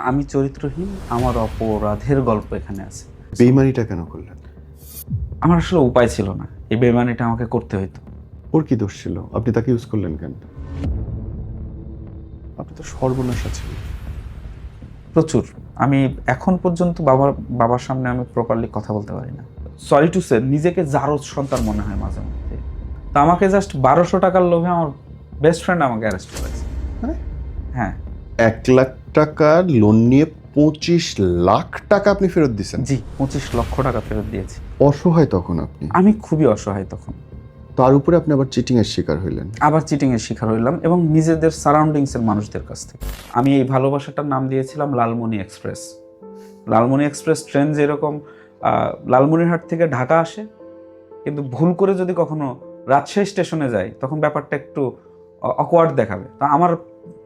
আমি চরিত্রহীন, আমার অপরাধের গল্প এখানে আছে। বেইমানিটা কেন করলেন? আমার আসলে উপায় ছিল না, এই বেইমানিটা আমাকে করতে হইতো। ওর কি দোষ ছিল? আপনি তাকে ইউজ করলেন কেন? আপনি তো সর্বনাশা ছিলেন। প্রচুর। আমি এখন পর্যন্ত বাবার সামনে আমি প্রপারলি কথা বলতে পারি না। সরি টু সে, নিজেকে জারজ সন্তান মনে হয় মাঝে মধ্যে। তো আমাকে জাস্ট 1200 টাকার লোভে আমার বেস্ট ফ্রেন্ড আমাকে অ্যারেস্ট করেছে। হ্যাঁ 1,00,000 টাকা লোন নিয়ে 25 লাখ টাকা আপনি ফেরত দিচ্ছেন? জি, 25 লক্ষ টাকা ফেরত দিয়েছি। অসহায় তখন আপনি। আমি খুবই অসহায় তখন। তার উপরে আপনি আবার চিটিং এর শিকার হইলেন। আবার চিটিং এর শিকার হইলাম, এবং নিজেদের সারাউন্ডিংস এর মানুষদের কাছ থেকে। আমি এই ভালোবাসাটার নাম দিয়েছিলাম Lalmoni express. Lalmoni express train যেরকম লালমনিরহাট থেকে ঢাকা আসে, কিন্তু ভুল করে যদি কখনো রাজশাহী স্টেশনে যায় তখন ব্যাপারটা একটু অকওয়ার্ড দেখাবে। তা আমার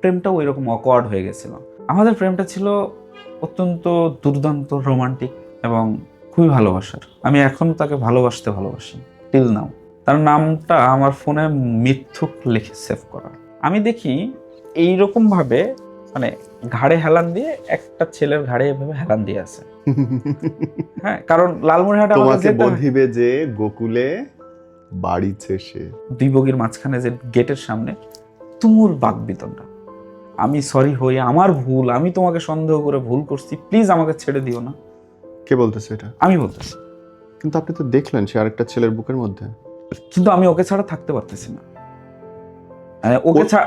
প্রেমটাও এরকম অকওয়ার্ড হয়ে গেছিল। আমাদের প্রেমটা ছিল অত্যন্ত দুর্দান্ত রোমান্টিক এবং খুবই ভালোবাসার। আমি এখন তাকে ভালোবাসি টিল নাও। তার নামটা আমার ফোনে মিথ্যুক লিখে সেভ করা। আমি দেখি এইরকম ভাবে, মানে ঘাড়ে হেলান দিয়ে একটা ছেলের ঘাড়ে এভাবে হেলান দিয়ে আছে। হ্যাঁ, কারণ লালমনিরহাট আমাকে তোমাকে যেতে হয়। বধিবে যে গোকুলে বাড়িছে সে। দুই বগির মাঝখানে যে গেটের সামনে তুমুল বাকবিতণ্ডা। আমি সরি হই, আমার ভুল, আমি তোমাকে সন্দেহ করে ভুল করছি, প্লিজ আমাকে ছেড়ে দিও না। কে বলতেছে এটা? আমি বলতেছি, কিন্তু আপনি তো দেখলেন সে আরেকটা ছেলের বুকের মধ্যে। কিন্তু আমি ওকে ছাড়া থাকতে পারতেছি না।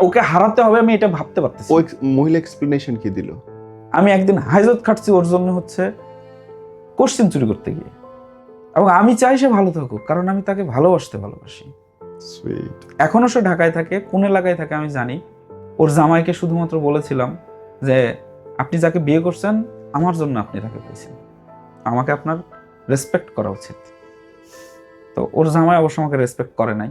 ওকে হারাতে হবে, আমি এটা ভাবতে পারতেছি ওই না। মহিলা এক্সপ্লেনেশন কি দিল? আমি একদিন হাইজত খাটছি ওর জন্য, হচ্ছে কোশ্চেন চুরি করতে গিয়ে। এবং আমি চাই সে ভালো থাকুক, কারণ আমি তাকে ভালোবাসি। সুইট। এখনো সে ঢাকায় থাকে, কোন এলাকায় থাকে আমি জানি। ওর জামাইকে শুধুমাত্র বলেছিলাম যে আপনি যাকে বিয়ে করছেন আমার জন্য আপনি তাকে পেয়েছেন, আমাকে আপনার রেসপেক্ট করা উচিত। তো ওর জামাই অবশ্য আমাকে রেসপেক্ট করে নাই।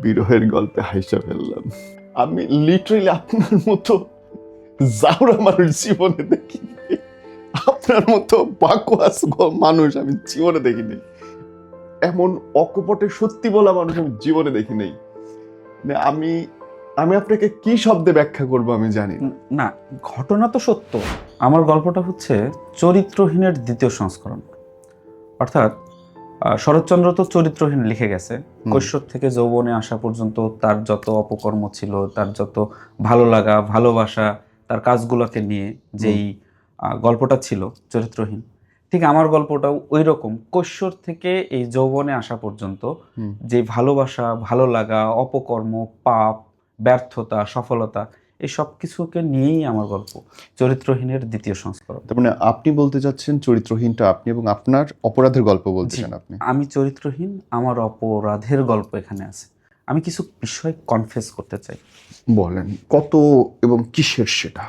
বিরহের গল্পে হাইসা ফেললাম। আমি লিটারালি আপনার মতো জাউরা মানুষ জীবনে দেখিনি। আপনার মতো বাকওয়াস মানুষ আমি জীবনে দেখিনি। এমন অকপটে সত্যি বলা মানুষ আমি জীবনে দেখি নাই। মানে আমি আমি আপনাকে কি শব্দে ব্যাখ্যা করব আমি জানি না। না, ঘটনা তো সত্য। আমার গল্পটা হচ্ছে চরিত্রহীনের দ্বিতীয় সংস্করণ। অর্থাৎ শরৎচন্দ্র তো চরিত্রহীন লিখে গেছে। কৈশোর থেকে যৌবনে আসা পর্যন্ত তার যত অপকর্ম ছিল, তার যত ভালো লাগা ভালোবাসা, তার কাজগুলোকে নিয়ে যেই গল্পটা ছিল চরিত্রহীন, ঠিক আমার গল্পটাও ওই রকম। কৈশোর থেকে এই যৌবনে আসা পর্যন্ত যে ভালোবাসা ভালো লাগা অপকর্ম পাপ ব্যর্থতা সফলতা, এই সব কিছুকে নিয়েই আমার গল্প চরিত্রহীনের দ্বিতীয় সংস্করণ। তার মানে আপনি বলতে চাচ্ছেন চরিত্রহীনটা আপনি এবং আপনার অপরাধের গল্প বলতে চান আপনি? আমি চরিত্রহীন, আমার অপরাধের গল্প এখানে আছে। আমি কিছু বিষয় কনফেস করতে চাই। বলেন কত এবং কিসের সেটা?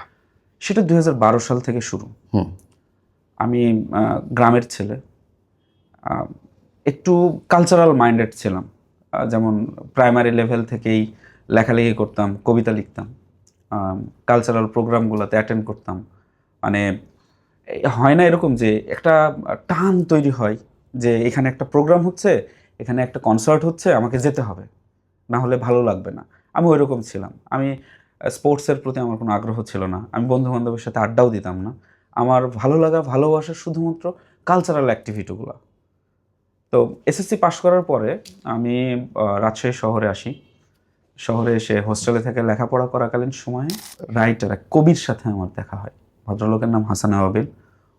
সেটা 2012 সাল থেকে শুরু। আমি গ্রামের ছেলে, একটু কালচারাল মাইন্ডেড ছিলাম। যেমন প্রাইমারি লেভেল থেকেই লেখালেখি করতাম, কবিতা লিখতাম, কালচারাল প্রোগ্রামগুলোতে অ্যাটেন্ড করতাম। মানে হয় না এরকম যে একটা টান তৈরি হয় যে এখানে একটা প্রোগ্রাম হচ্ছে, এখানে একটা কনসার্ট হচ্ছে, আমাকে যেতে হবে, না হলে ভালো লাগবে না। আমি ওই রকম ছিলাম। আমি স্পোর্টসের প্রতি আমার কোনো আগ্রহ ছিল না। আমি বন্ধু বান্ধবের সাথে আড্ডাও দিতাম না। আমার ভালো লাগা ভালোবাসা শুধুমাত্র কালচারাল অ্যাক্টিভিটিগুলো। তো এসএসসি পাশ করার পরে আমি রাজশাহী শহরে আসি। শহরে এসে হোস্টেলে থেকে লেখাপড়া করাকালীন সময়ে রাইটার এক কবির সাথে আমার দেখা হয়। ভদ্রলোকের নাম হাসান আবাবিল।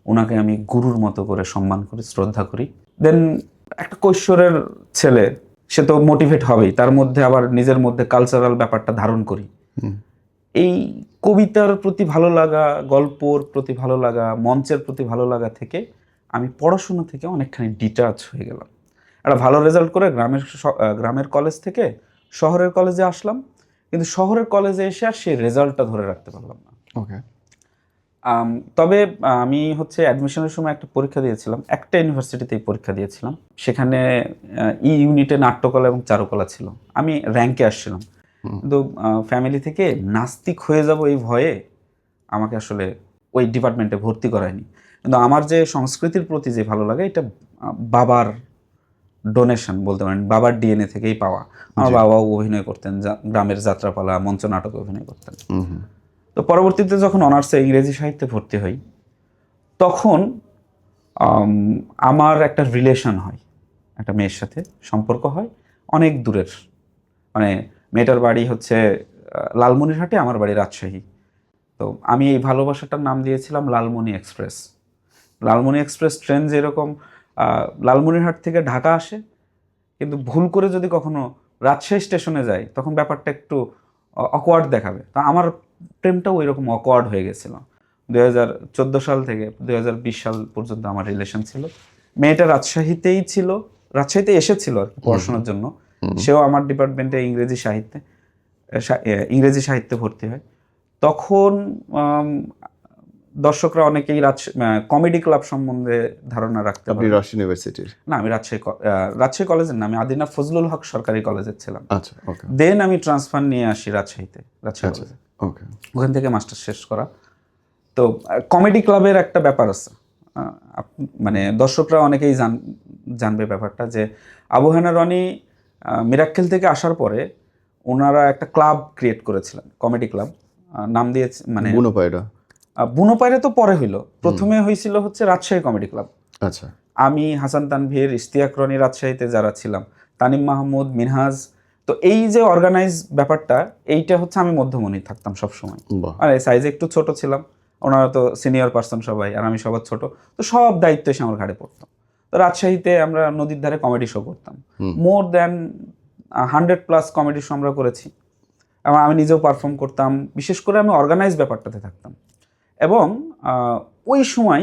ওনাকে আমি গুরুর মতো করে সম্মান করি, শ্রদ্ধা করি। দেন একটা কৈশোরের ছেলে, সে তো মোটিভেট হবেই, তার মধ্যে আবার নিজের মধ্যে কালচারাল ব্যাপারটা ধারণ করি। এই কবিতার প্রতি ভালো লাগা, গল্পর প্রতি ভালো লাগা, মঞ্চের প্রতি ভালো লাগা থেকে আমি পড়াশোনা থেকে অনেকখানি ডিটাচ হয়ে গেলাম। একটা ভালো রেজাল্ট করে গ্রামের কলেজ থেকে শহরের কলেজে আসলাম, কিন্তু শহরের কলেজে এসে আর সেই রেজাল্টটা ধরে রাখতে পারলাম না। ওকে। তবে আমি হচ্ছে অ্যাডমিশনের সময় একটা পরীক্ষা দিয়েছিলাম, একটা ইউনিভার্সিটিতেই পরীক্ষা দিয়েছিলাম। সেখানে ই ইউনিটে নাট্যকলা এবং চারুকলা ছিল। আমি র্যাঙ্কে আসছিলাম, কিন্তু ফ্যামিলি থেকে নাস্তিক হয়ে যাব এই ভয়ে আমাকে আসলে ওই ডিপার্টমেন্টে ভর্তি করায়নি। কিন্তু আমার যে সংস্কৃতির প্রতি যে ভালো লাগে, এটা বাবার ডোনেশন বলতে পারেন, বাবার ডিএনএ থেকেই পাওয়া। আমার বাবাও অভিনয় করতেন, গ্রামের যাত্রাপালা, মঞ্চ নাটকে অভিনয় করতেন। তো পরবর্তীতে যখন অনার্সে ইংরেজি সাহিত্যে ভর্তি হই, তখন আমার একটা রিলেশন হয়, একটা মেয়ের সাথে সম্পর্ক হয়, অনেক দূরের। মানে মেয়েটার বাড়ি হচ্ছে লালমনিরহাটে, আমার বাড়ি রাজশাহী। তো আমি এই ভালোবাসাটার নাম দিয়েছিলাম Lalmoni express. Lalmoni express train যেরকম লালমনিরহাট থেকে ঢাকা আসে, কিন্তু ভুল করে যদি কখনো রাজশাহী স্টেশনে যায়, তখন ব্যাপারটা একটু অকওয়ার্ড দেখাবে। তো আমার প্রেমটাও ওই রকম অকওয়ার্ড হয়ে গেছিল। 2014 সাল থেকে 2020 সাল পর্যন্ত আমার রিলেশন ছিল। মেয়েটা রাজশাহীতেই ছিল, রাজশাহীতে এসেছিল আর কি পড়াশোনার জন্য। সেও আমার ডিপার্টমেন্টে ইংরেজি সাহিত্যে ভর্তি হয়। তখন দর্শকরা অনেকেই কমেডি ক্লাব সম্বন্ধে ধারণা রাখতে আপনি পারে। রাজশাহী ইউনিভার্সিটির? না, আমি রাজশাহী কলেজের না, আমি আদিনা ফজলুল হক সরকারি কলেজের ছিলাম। আচ্ছা, ওকে। দেন আমি ট্রান্সফার নিয়ে আসি রাজশাহী কলেজে, ওকে। ওখান থেকে মাস্টার শেষ করা। তো কমেডি ক্লাবের একটা ব্যাপার আছে, মানে দর্শকরা অনেকেই জানবে ব্যাপারটা, যে আবু হেনা রনি মিরাক্কেল থেকে আসার পরে ওনারা একটা ক্লাব ক্রিয়েট করেছিলেন, কমেডি ক্লাব, নাম দিয়েছে মানে বুনো পায়রা তো পরে হইলো, প্রথমে হয়েছিল হচ্ছে রাজশাহী কমেডি ক্লাব। আচ্ছা। আমি, হাসান তানভীর, ইশতিয়াক রনি রাজশাহীতে যারা ছিলাম, তানিম মাহমুদ, মিনহাজ, তো এই যে অর্গানাইজ ব্যাপারটা, এইটা হচ্ছে আমি মধ্যমণি থাকতাম সবসময়। আর সাইজে একটু ছোট ছিলাম, ওনারা তো সিনিয়র পার্সন সবাই, আর আমি সবার ছোট, তো সব দায়িত্ব এসে আমার ঘাড়ে পড়তো। তো রাজশাহীতে আমরা নদীর ধারে কমেডি শো করতাম, মোর দ্যান 100+ কমেডি শো আমরা করেছি, এবং আমি নিজেও পারফর্ম করতাম। বিশেষ করে আমি অর্গানাইজ ব্যাপারটাতে থাকতাম। এবং ওই সময়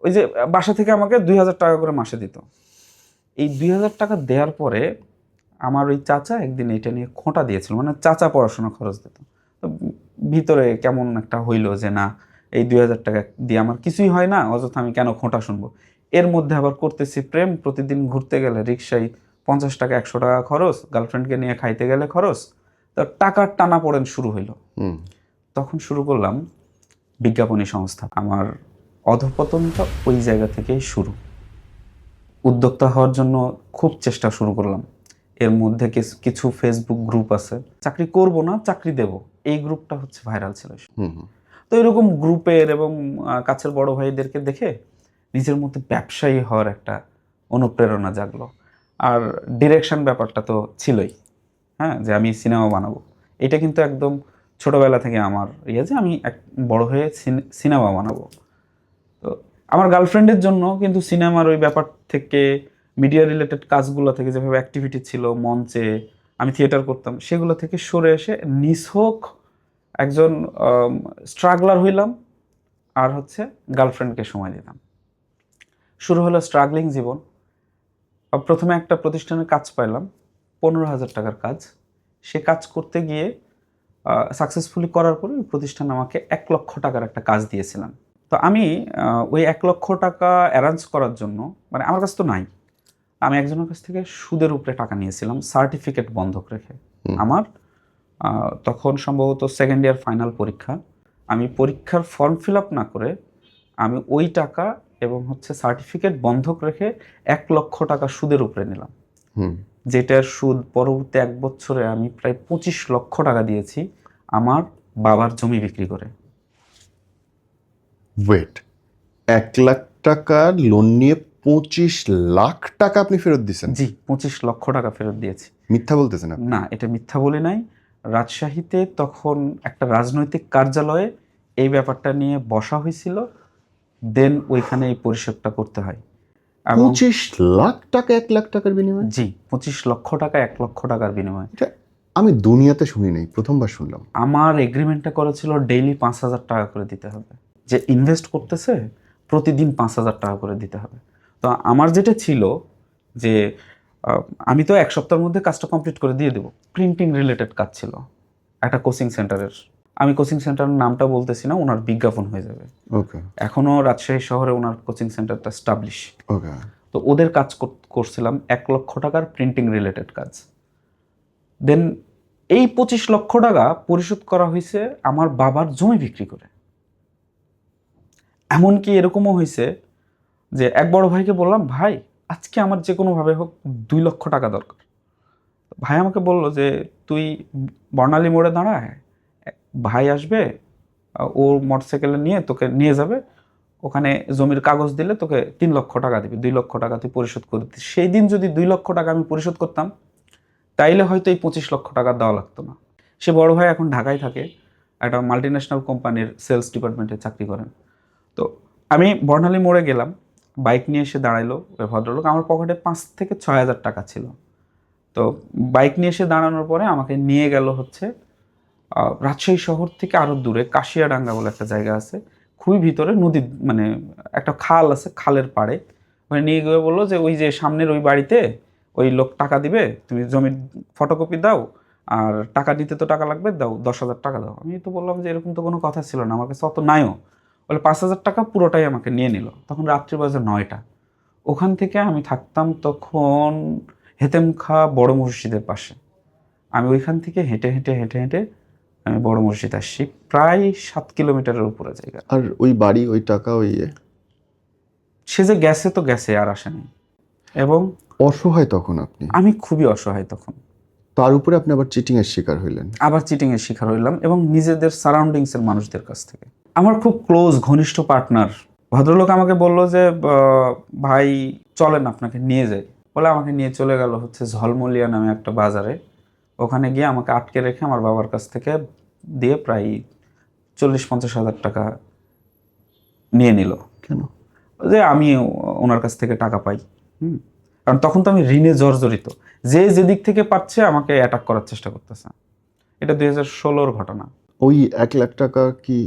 ওই যে বাসা থেকে আমাকে 2000 টাকা করে মাসে দিত। এই 2000 টাকা দেওয়ার পরে আমার ওই চাচা একদিন এটা নিয়ে খোঁটা দিয়েছিল, মানে চাচা পড়াশোনা খরচ দিত। তো ভিতরে কেমন একটা হইলো যে না, এই 2000 টাকা দিয়ে আমার কিছুই হয় না, অযথা আমি কেন খোঁটা শুনবো। এর মধ্যে আবার করতেছি প্রেম, প্রতিদিন ঘুরতে গেলে রিক্সায় 50 টাকা 100 টাকা খরচ, গার্লফ্রেন্ডকে নিয়ে খাইতে গেলে খরচ, তো টাকার টানা পড়েন শুরু হইলো। তখন শুরু করলাম বিজ্ঞাপনী সংস্থা। আমার অধঃপতনটা ওই জায়গা থেকেই শুরু। উদ্যোক্তা হওয়ার জন্য খুব চেষ্টা শুরু করলাম। এর মধ্যে কিছু ফেসবুক গ্রুপ আছে, চাকরি করব না চাকরি দেব, এই গ্রুপটা হচ্ছে ভাইরাল ছিল। তো এরকম গ্রুপের এবং কাছের বড় ভাইদেরকে দেখে নিজের মধ্যে ব্যবসায়ী হওয়ার একটা অনুপ্রেরণা জাগলো। আর ডিরেকশন ব্যাপারটা তো ছিলই, হ্যাঁ, যে আমি সিনেমা বানাবো, এটা কিন্তু একদম ছোটবেলা থেকে আমার যে আমি বড় হয়ে সিনেমা বানাবো। তো আমার গার্লফ্রেন্ডের জন্য কিন্তু সিনেমার ওই ব্যাপার থেকে, মিডিয়া রিলেটেড কাজগুলো থেকে, যেভাবে অ্যাক্টিভিটি ছিল মঞ্চে, আমি থিয়েটার করতাম, সেগুলো থেকে সরে এসে নিছক একজন স্ট্রাগলার হইলাম, আর হচ্ছে গার্লফ্রেন্ডকে সময় দিতাম। শুরু হলো স্ট্রাগলিং জীবন। প্রথমে একটা প্রতিষ্ঠানে কাজ পাইলাম, 15,000 টাকার কাজ। সে কাজ করতে গিয়ে সাকসেসফুলি করার পরে ওই প্রতিষ্ঠান আমাকে 1 লক্ষ টাকার একটা কাজ দিয়েছিলাম। তো আমি ওই 1 লক্ষ টাকা অ্যারেঞ্জ করার জন্য, মানে আমার কাছে তো নাই, আমি একজনের কাছ থেকে সুদের উপরে টাকা নিয়েছিলাম সার্টিফিকেট বন্ধক রেখে। আমার তখন সম্ভবত সেকেন্ড ইয়ার ফাইনাল পরীক্ষা, আমি পরীক্ষার ফর্ম ফিল আপ না করে আমি ওই টাকা এবং হচ্ছে সার্টিফিকেট বন্ধক রেখে 1 লক্ষ টাকা সুদের উপরে নিলাম, যেটার সুদ পরবর্তী 1 বছরে আমি প্রায় 25 লক্ষ টাকা দিয়েছি আমার বাবার জমি বিক্রি করে। ওয়েট, 1 লাখ টাকা লোন নিয়ে 25 লাখ টাকা আপনি ফেরত দিয়েছেন? জি, 25 লক্ষ টাকা ফেরত দিয়েছি। মিথ্যা বলতেছেন আপনি? না, এটা মিথ্যা বলি নাই। রাজশাহীতে তখন একটা রাজনৈতিক কার্যালয়ে এই ব্যাপারটা নিয়ে বসা হয়েছিল, দেন ওইখানে এই পরিশোধটা করতে হয়। 25 লাখ টাকা 1 লাখ টাকার বিনিময়ে? জি, 25 লক্ষ টাকা 1 লক্ষ টাকার বিনিময়ে। এটা আমি দুনিয়াতে শুনি নাই, প্রথমবার শুনলাম। আমার এগ্রিমেন্টটা করেছিল ডেইলি 5,000 টাকা করে দিতে হবে, যে ইনভেস্ট করতেছে প্রতিদিন 5,000 টাকা করে দিতে হবে। তো আমার যেটা ছিল যে আমি তো 1 সপ্তাহের মধ্যে কাজটা কমপ্লিট করে দিয়ে দেবো। প্রিন্টিং রিলেটেড কাজ ছিল একটা কোচিং সেন্টারের। আমি কোচিং সেন্টারের নামটা বলতেছি না, ওনার বিজ্ঞাপন হয়ে যাবে। ওকে। এখনও রাজশাহী শহরে ওনার কোচিং সেন্টারটা স্টাবলিশ। ওকে। তো ওদের কাজ করছিলাম 1 লক্ষ টাকার প্রিন্টিং রিলেটেড কাজ। দেন এই 25 লক্ষ টাকা পরিশোধ করা হয়েছে আমার বাবার জমি বিক্রি করে। এমনকি এরকমও হয়েছে যে এক বড় ভাইকে বললাম, ভাই আজকে আমার যে কোনোভাবে হোক 2 লক্ষ টাকা দরকার। ভাই আমাকে বলল যে তুই বর্ণালী মোড়ে দাঁড়ায়, ভাই আসবে, ওর মোটরসাইকেলে নিয়ে তোকে নিয়ে যাবে, ওখানে জমির কাগজ দিলে তোকে 3 লক্ষ টাকা দিবে, 2 লক্ষ টাকা তুই পরিশোধ করে দিতে। সেই দিন যদি 2 লক্ষ টাকা আমি পরিশোধ করতাম, তাইলে হয়তো এই 25 লক্ষ টাকা দেওয়া লাগতো না। সে বড় ভাই এখন ঢাকায় থাকে, একটা মাল্টিন্যাশনাল কোম্পানির সেলস ডিপার্টমেন্টে চাকরি করেন। তো আমি বর্ণালী মোড়ে গেলাম, বাইক নিয়ে এসে দাঁড়াইলো ওই ভদ্রলোক, আমার পকেটে 5 থেকে 6 হাজার টাকা ছিল। তো বাইক নিয়ে এসে দাঁড়ানোর পরে আমাকে নিয়ে গেল হচ্ছে রাজশাহী শহর থেকে আরও দূরে কাশিয়াডাঙ্গা বলে একটা জায়গা আছে, খুবই ভিতরে, নদী মানে একটা খাল আছে, খালের পাড়ে। ওখানে নিয়ে গিয়ে বললো যে ওই যে সামনের ওই বাড়িতে ওই লোক টাকা দিবে, তুমি জমির ফটোকপি দাও, আর টাকা দিতে তো টাকা লাগবে, দাও 10,000 টাকা দাও। আমি তো বললাম যে এরকম তো কোনো কথা ছিল না, আমার কাছে অত নাইও। বলে 5,000 টাকা পুরোটাই আমাকে নিয়ে নিল। তখন রাত্রি বাজে 9টা। ওখান থেকে আমি থাকতাম তখন হেতেমখা বড় মসজিদের পাশে। আমি ওইখান থেকে হেঁটে হেঁটে হেঁটে হেঁটে আমি বড় মসজিদ আসছি, প্রায় 7 কিলোমিটারের উপরে জায়গা। আর ওই বাড়ি, ওই টাকা, ওই সে যে গেছে তো গেছে, আর আসেনি। এবং অসহায় তখন আপনি, আমি খুবই অসহায় তখন। তার উপরে আপনি আবার চিটিং এর শিকার হইলেন। আবার চিটিংয়ের শিকার হইলাম, এবং নিজেদের সারাউন্ডিংসের মানুষদের কাছ থেকে। আমার খুব ক্লোজ ঘনিষ্ঠ পার্টনার ভদ্রলোক আমাকে বললো যে ভাই চলেন আপনাকে নিয়ে যাই, বলে আমাকে নিয়ে চলে গেল হচ্ছে ঝলমলিয়া নামে একটা বাজারে। ওখানে গিয়ে আমাকে আটকে রেখে আমার বাবার কাছ থেকে দিয়ে প্রায় 40-50 হাজার টাকা নিয়ে নিল। কেন? যে আমি ওনার কাছ থেকে টাকা পাই। কারণ তখন তো আমি ঋণে জর্জরিত, যে যেদিক থেকে পাচ্ছে আমাকে অ্যাটাক করার চেষ্টা করতেছে। এটা 2016-র ঘটনা। ওই 1 লাখ টাকা কি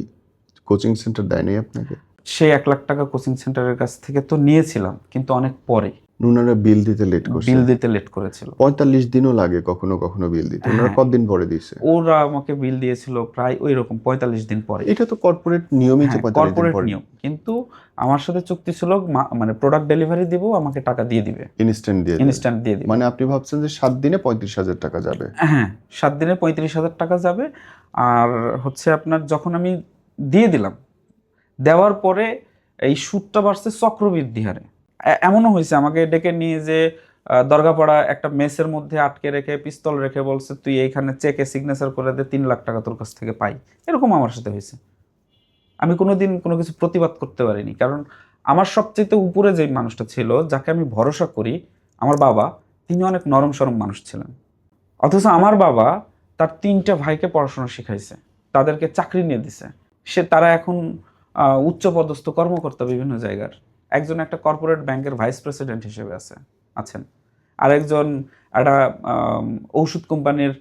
কোচিং সেন্টার দেয়নি আপনাকে? সেই 1 লাখ টাকা কোচিং সেন্টারের কাছ থেকে তো নিয়েছিলাম, কিন্তু অনেক পরে। ওনারা বিল দিতে লেট করছে। বিল দিতে লেট করেছিল, 45 দিনও লাগে কখনো কখনো বিল দিতে। ওনারা কতদিন পরে দিছে? ওরা আমাকে বিল দিয়েছিল প্রায় ওই রকম 45 দিন পরে। এটা তো কর্পোরেট নিয়মই, যে 45 দিন কর্পোরেট পরে। নিয়ম, কিন্তু আমার সাথে চুক্তি ছিল মানে প্রোডাক্ট ডেলিভারি দিব, আমাকে টাকা দিয়ে দিবে, ইনস্ট্যান্ট দিয়ে দিবে। ইনস্ট্যান্ট দিয়ে দিবে। মানে আপনি ভাবছেন যে 7 দিনে 35,000 টাকা যাবে? হ্যাঁ, 7 দিনে 35,000 টাকা যাবে। আর হচ্ছে আপনার যখন আমি দিয়ে দিলাম, দেওয়ার পরে এই সুদটা বাড়ছে চক্রবৃদ্ধি হারে। এমনও হয়েছে আমাকে ডেকে নিয়ে যে দরগাপাড়া একটা মেসের মধ্যে আটকে রেখে পিস্তল রেখে বলছে তুই এইখানে চেকে সিগনেচার করে দে, 3 লাখ টাকা তোর কাছ থেকে পাই। এরকম আমার সাথে হয়েছে। আমি কোনোদিন কোনো কিছু প্রতিবাদ করতে পারিনি, কারণ আমার সবচেয়ে উপরে যে মানুষটা ছিল, যাকে আমি ভরসা করি, আমার বাবা, তিনি অনেক নরম সরম মানুষ ছিলেন। অথচ আমার বাবা তার 3টা ভাইকে পড়াশোনা শিখাইছে, তাদেরকে চাকরি নিয়ে দিছে। তারা এখন উচ্চপদস্থ কর্মকর্তা বিভিন্ন জায়গার। একজন একটা কর্পোরেট ব্যাংকের ভাইস প্রেসিডেন্ট হিসেবে আছেন। আরেকজন একটা ঔষধ কোম্পানির,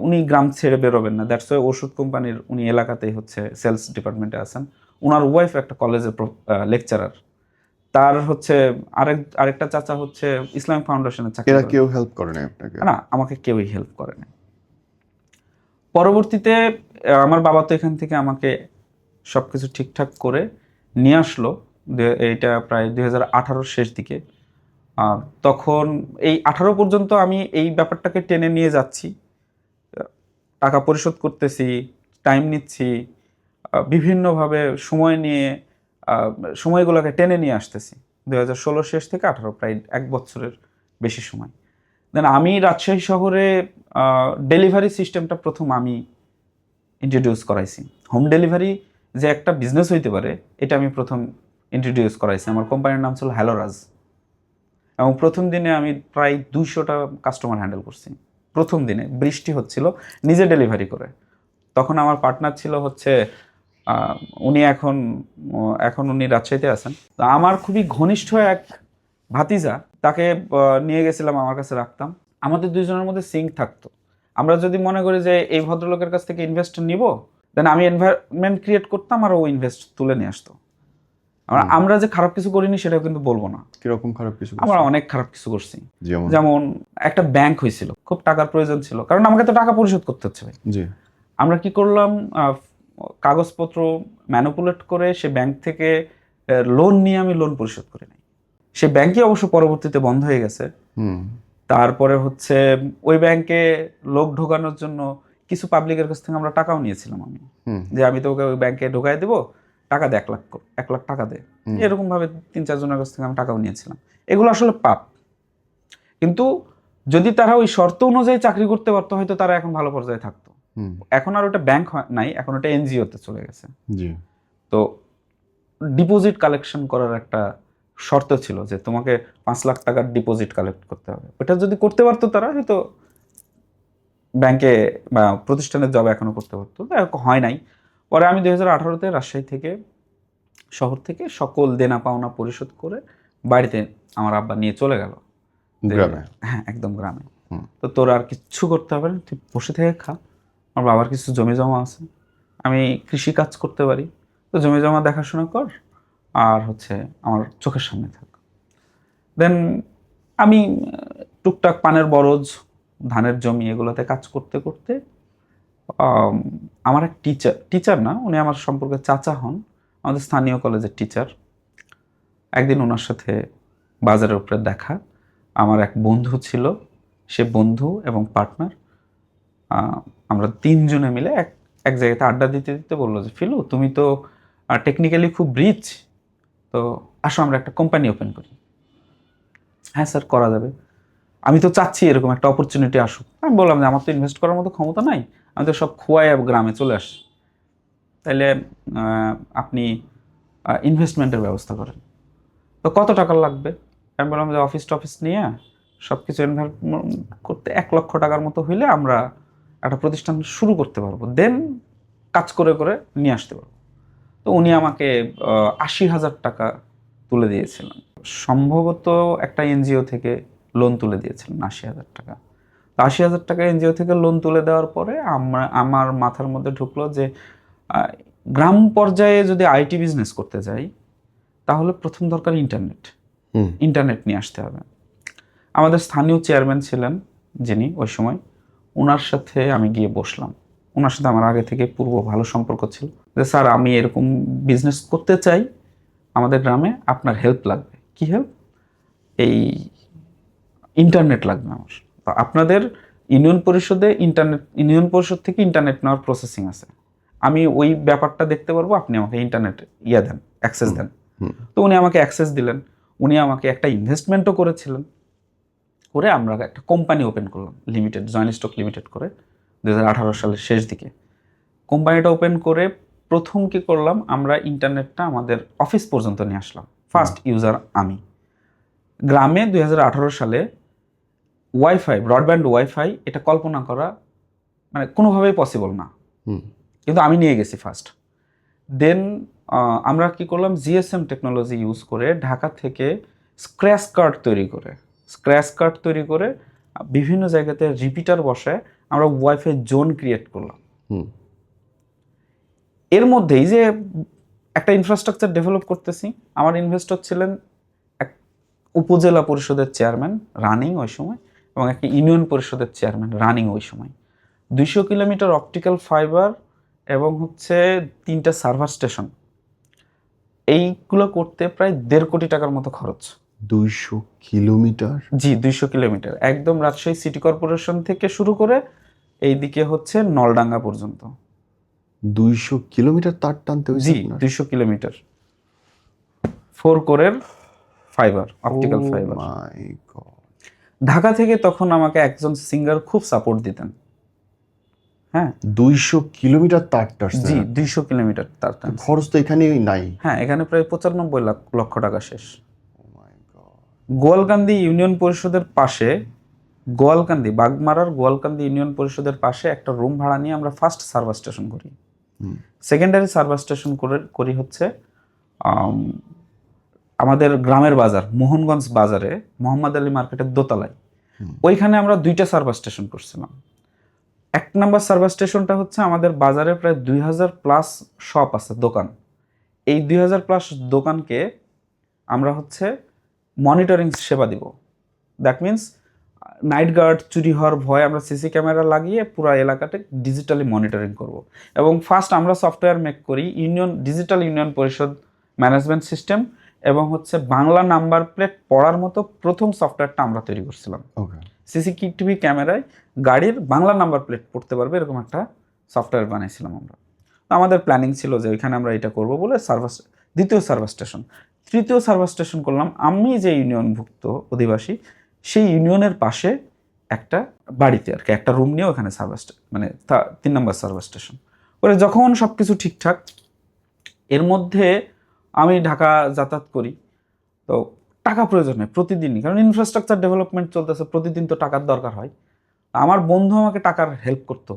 উনি গ্রাম ছেড়ে বেরোবেন না, দ্যাটস ওয়াই ওষুধ কোম্পানির উনি এলাকাতেই হচ্ছে সেলস ডিপার্টমেন্টে আছেন। ওনার ওয়াইফ একটা কলেজের লেকচারার। তার হচ্ছে আরেকটা চাচা হচ্ছে ইসলামিক ফাউন্ডেশনের চাকরি এরা করেন। কেউ হেল্প করে না আপনাকে? না, আমাকে কেউই হেল্প করে না। পরবর্তীতে আমার বাবা তো এখান থেকে আমাকে সবকিছু ঠিকঠাক করে নিয়ে আসলো। এইটা প্রায় 2018-র শেষ দিকে। তখন এই 18 পর্যন্ত আমি এই ব্যাপারটাকে টেনে নিয়ে যাচ্ছি, টাকা পরিশোধ করতেছি, টাইম নিচ্ছি, বিভিন্নভাবে সময় নিয়ে সময়গুলোকে টেনে নিয়ে আসতেছি। 2016 শেষ থেকে 18, প্রায় 1 বছরের বেশি সময়। দেন আমি রাজশাহী শহরে ডেলিভারি সিস্টেমটা প্রথম আমি ইন্ট্রোডিউস করাইছি। হোম ডেলিভারি যে একটা বিজনেস হইতে পারে, এটা আমি প্রথম ইন্ট্রোডিউস করাইছি। আমার কোম্পানির নাম ছিল হ্যালোরাজ, এবং প্রথম দিনে আমি প্রায় 200টা কাস্টমার হ্যান্ডেল করছি। প্রথম দিনে বৃষ্টি হচ্ছিল, নিজে ডেলিভারি করে। তখন আমার পার্টনার ছিল হচ্ছে উনি এখন উনি রাজশাহীতে আছেন। তো আমার খুবই ঘনিষ্ঠ এক ভাতিজা, তাকে নিয়ে গেছিলাম, আমার কাছে রাখতাম। আমাদের দুইজনের মধ্যে সিঙ্ক থাকতো। আমরা যদি মনে করি যে এই ভদ্রলোকের কাছ থেকে ইনভেস্ট নিব, দেন আমি এনভায়রনমেন্ট ক্রিয়েট করতাম আর ও ইনভেস্ট তুলে নিয়ে আসতো। আমরা যে খারাপ কিছু করিনি সেটাও কিন্তু বলবো না। কিরকম খারাপ কিছু? আমরা অনেক খারাপ কিছু করছি। যেমন? যেমন একটা ব্যাংক হয়েছিল, খুব টাকার প্রয়োজন ছিল, কারণ আমাকে তো টাকা পরিশোধ করতে হচ্ছে ভাই। জি। আমরা কি করলাম, কাগজপত্র ম্যানিপুলেট করে সে ব্যাংক থেকে লোন নিয়ে আমি লোন পরিশোধ করে নিই। সে ব্যাংকই অবশ্য পরবর্তীতে বন্ধ হয়ে গেছে। তারপরে হচ্ছে ওই ব্যাংকে লোক ঢোকানোর জন্য কিছু পাবলিকের কাছ থেকে আমরা টাকাও নিয়েছিলাম আমি, যে আমি তোকে ওই ব্যাংকে ঢোকাই দেবো, টাকা দে 1 লাখ টাকা দে, এরকমভাবে 3-4 জনের কাছ থেকে আমি টাকাও নিয়েছিলাম। এগুলো আসলে পাপ। কিন্তু যদি তারা ওই শর্ত অনুযায়ী চাকরি করতে পারতো, হয়তো তারা এখন ভালো পর্যায়ে থাকতো। এখন আর ওটা ব্যাংক নাই, এখন ওটা এনজিওতে চলে গেছে। তো ডিপোজিট কালেকশন করার একটা শর্ত ছিল যে তোমাকে 5 লাখ টাকার ডিপোজিট কালেক্ট করতে হবে। ওটা যদি করতে পারতো তারা হয়তো ব্যাংকে বা প্রতিষ্ঠানের জব এখনো করতে পারতো, হয় নাই। পরে আমি 2018-তে রাজশাহী থেকে, শহর থেকে সকল দেনা পাওনা পরিশোধ করে বাড়িতে আমার আব্বা নিয়ে চলে গেল। গ্রামে? হ্যাঁ, একদম গ্রামে। তো তোর আর কিচ্ছু করতে হবে না, তুই বসে থেকে খা, আমার বাবার কিছু জমি জমা আছে, আমি কৃষি কাজ করতে পারি, তো জমি জমা দেখাশোনা কর, আর হচ্ছে আমার চোখের সামনে থাক। দেন আমি টুকটাক পানের বরজ, ধানের জমি, এগুলোতে কাজ করতে করতে আমার এক টিচার না, উনি আমার সম্পর্কে চাচা হন, আমাদের স্থানীয় কলেজের টিচার। একদিন ওনার সাথে বাজারের উপরে দেখা, আমার এক বন্ধু ছিল, সে বন্ধু এবং পার্টনার, আমরা 3 জনে মিলে এক জায়গাতে আড্ডা দিতে দিতে বললো যে ফিলু, তুমি তো টেকনিক্যালি খুব রিচ, তো আসো আমরা একটা কোম্পানি ওপেন করি। হ্যাঁ স্যার, করা যাবে, আমি তো চাচ্ছি এরকম একটা অপরচুনিটি আসুক। আমি বললাম যে আমার তো ইনভেস্ট করার মতো ক্ষমতা নাই, আমি তো সব খোয়াই গ্রামে চলে আসি, তাইলে আপনি ইনভেস্টমেন্টের ব্যবস্থা করেন। তো কত টাকা লাগবে? আমি বললাম যে অফিস নিয়ে সব কিছু ইনভেস্ট করতে 1 লক্ষ টাকার মতো হইলে আমরা একটা প্রতিষ্ঠান শুরু করতে পারবো, দেন কাজ করে করে নিয়ে আসতে পারবো। তো উনি আমাকে 80,000 টাকা তুলে দিয়েছিলেন, সম্ভবত একটা এনজিও থেকে লোন তুলে দিয়েছিলেন 80,000 টাকা। তো 80,000 টাকা এনজিও থেকে লোন তুলে দেওয়ার পরে আমার মাথার মধ্যে ঢুকলো যে গ্রাম পর্যায়ে যদি আইটি বিজনেস করতে যাই, তাহলে প্রথম দরকার ইন্টারনেট নিয়ে আসতে হবে। আমাদের স্থানীয় চেয়ারম্যান ছিলেন যিনি ওই সময়, ওনার সাথে আমি গিয়ে বসলাম। ওনার সাথে আমার আগে থেকে পূর্ব ভালো সম্পর্ক ছিল, যে স্যার আমি এরকম বিজনেস করতে চাই, আমাদের গ্রামে আপনার হেল্প লাগবে। কি হেল্প? এই ইন্টারনেট লাগবে আমার। তো আপনাদের ইউনিয়ন পরিষদ থেকে ইন্টারনেট নেওয়ার প্রসেসিং আছে, আমি ওই ব্যাপারটা দেখতে পারবো, আপনি আমাকে ইন্টারনেট দেন, অ্যাক্সেস দেন। তো উনি আমাকে অ্যাক্সেস দিলেন, উনি আমাকে একটা ইনভেস্টমেন্টও করেছিলেন, করে আমরা একটা কোম্পানি ওপেন করলাম, লিমিটেড, জয়েন্ট স্টক লিমিটেড করে 2018 সালের শেষ দিকে। কোম্পানিটা ওপেন করে প্রথম কি করলাম, আমরা ইন্টারনেটটা আমাদের অফিস পর্যন্ত নিয়ে আসলাম, ফার্স্ট ইউজার আমি। গ্রামে 2018 সালে ব্রডব্যান্ড ওয়াইফাই, এটা কল্পনা করা মানে কোনোভাবেই পসিবল না, কিন্তু আমি নিয়ে গেছি ফার্স্ট। দেন আমরা কি করলাম, জিএসএম টেকনোলজি ইউজ করে ঢাকা থেকে স্ক্র্যাচ কার্ড তৈরি করে বিভিন্ন জায়গাতে রিপিটার বসায় আমরা ওয়াইফাই জোন ক্রিয়েট করলাম। এর মধ্যেই যে একটা ইনফ্রাস্ট্রাকচার ডেভেলপ করতেছি, আমার ইনভেস্টর ছিলেন এক উপজেলা পরিষদের চেয়ারম্যান রানিং ওই সময়, এবং একটা ইউনিয়ন পরিষদের চেয়ারম্যান রানিং ওই সময়। 200 কিলোমিটার অপটিক্যাল ফাইবার এবং হচ্ছে 3টা সার্ভার স্টেশন, এইগুলো করতে প্রায় 1.5 কোটি টাকার মতো খরচ। 200 কিলোমিটার? জি, 200 কিলোমিটার, একদম রাজশাহী সিটি কর্পোরেশন থেকে শুরু করে এইদিকে হচ্ছে নলডাঙ্গা পর্যন্ত। 200 কিলোমিটার তার টানতে হয়েছে? জি, 200 কিলোমিটার 4 কোরের ফাইবার, অপটিক্যাল ফাইবার। মাই গড! ঢাকা থেকে তখন আমাকে একজন সিঙ্গার খুব সাপোর্ট দিতেন। হ্যাঁ, 200 কিলোমিটার তার টানতে? জি, 200 কিলোমিটার তার টানতে। খরচ তো এখানে নাই? হ্যাঁ, এখানে প্রায় 95 লক্ষ টাকা শেষ। গোয়ালকান্দি ইউনিয়ন পরিষদের পাশে, বাগমারার গোয়ালকান্দি ইউনিয়ন পরিষদের পাশে একটা রুম ভাড়া নিয়ে আমরা ফার্স্ট সার্ভার স্টেশন করি। সেকেন্ডারি সার্ভার স্টেশন করি হচ্ছে আমাদের গ্রামের বাজার, মোহনগঞ্জ বাজারে মোহাম্মদ আলী মার্কেটের দোতলায়, ওইখানে আমরা 2টা সার্ভার স্টেশন করছিলাম। 1 নম্বর সার্ভার স্টেশনটা হচ্ছে আমাদের বাজারে প্রায় 2000+ শপ আছে, দোকান। এই 2000+ দোকানকে আমরা হচ্ছে মনিটরিং সেবা দিব। দ্যাট মিনস নাইট গার্ড চুরি হওয়ার ভয় আমরা সিসি ক্যামেরা লাগিয়ে পুরো এলাকাতে ডিজিটালি মনিটরিং করব। এবং ফার্স্ট আমরা সফটওয়্যার মেক করি ডিজিটাল ইউনিয়ন পরিষদ ম্যানেজমেন্ট সিস্টেম, এবং হচ্ছে বাংলা নাম্বার প্লেট পড়ার মতো প্রথম সফটওয়্যারটা আমরা তৈরি করছিলাম। সিসিটিভি ক্যামেরায় গাড়ির বাংলা নাম্বার প্লেট পড়তে পারবে এরকম একটা সফটওয়্যার বানিয়েছিলাম আমরা। তো আমাদের প্ল্যানিং ছিল যে ওইখানে আমরা এটা করব বলে দ্বিতীয় সার্ভিস স্টেশন, তৃতীয় সার্ভিস স্টেশন করলাম আমি যে ইউনিয়নভুক্ত অধিবাসী সেই ইউনিয়নের পাশে একটা বাড়িতে আর কি, একটা রুম নিয়ে ওখানে সার্ভিস, মানে 3 নম্বর সার্ভিস স্টেশন করে যখন সব কিছু ঠিকঠাক, এর মধ্যে আমি ঢাকা যাতায়াত করি, তো টাকা প্রয়োজন হয় প্রতিদিনই, কারণ ইনফ্রাস্ট্রাকচার ডেভেলপমেন্ট চলতেছে, প্রতিদিন তো টাকার দরকার হয়। আমার বন্ধু আমাকে টাকার হেল্প করতো,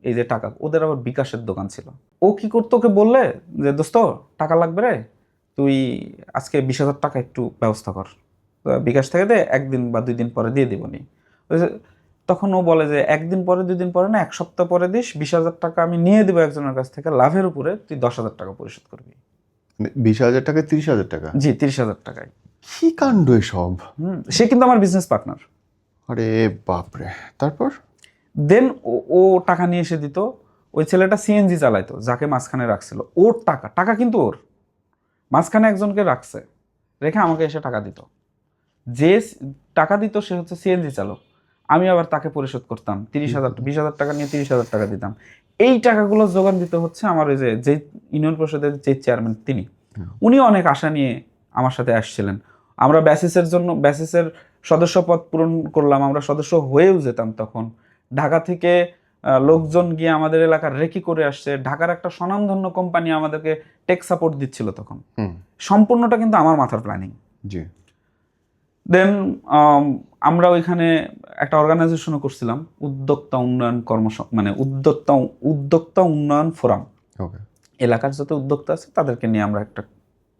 এই যে টাকা, ওদের আবার বিকাশের দোকান ছিল, ও কি করতো, ওকে বললে যে দোস্ত টাকা লাগবে রে, তুই আজকে 20,000 টাকা একটু ব্যবস্থা কর, তো বিকাশ থেকে দে, 1 দিন বা 2 দিন পরে দিয়ে দিবনি। তখন ও বলে যে 1 দিন পরে 2 দিন পরে না, 1 সপ্তাহ পরে দিস, 20,000 টাকা আমি নিয়ে দেবো একজনের কাছ থেকে, লাভের উপরে তুই 10,000 টাকা পরিশোধ করবি। 20,000 টাকা 30,000 টাকা? জি, 30,000 টাকায়। কি কাণ্ড এসব! সে কিন্তু আমার বিজনেস পার্টনার। আরে বাপরে, তারপর? দেন ও টাকা নিয়ে এসে দিত। ওই ছেলেটা সিএনজি চালাইতো, যাকে মাঝখানে রাখছিল, ওর টাকা কিন্তু ওর মাঝখানে একজনকে রাখছে, রেখে আমাকে এসে টাকা দিত। যে টাকা দিত সে হচ্ছে সিএনজি চালক, আমি আবার তাকে পরিশোধ করতাম 30,000, 20,000 টাকা নিয়ে 30,000 টাকা দিতাম। এই টাকাগুলো যোগান দিতে হচ্ছে আমার ওই যে ইউনিয়ন পরিষদের যে চেয়ারম্যান তিনি, উনি অনেক আশা নিয়ে আমার সাথে আসছিলেন। আমরা ব্যাসিসের সদস্যপদ পূরণ করলাম, আমরা সদস্য হয়েও যেতাম। তখন ঢাকা থেকে লোকজন গিয়ে আমাদের এলাকার রেকি করে আসছে, ঢাকার একটা স্বনামধন্য কোম্পানি আমাদেরকে টেক সাপোর্ট দিচ্ছিল তখন। সম্পূর্ণটা কিন্তু আমার মাথার প্ল্যানিং। জি। দেন আমরা ওইখানে একটা অর্গানাইজেশনও করছিলাম, উদ্যোক্তা উন্নয়ন মানে উদ্যোক্তা উন্নয়ন ফোরাম। এলাকার যত উদ্যোক্তা আছে তাদেরকে নিয়ে আমরা একটা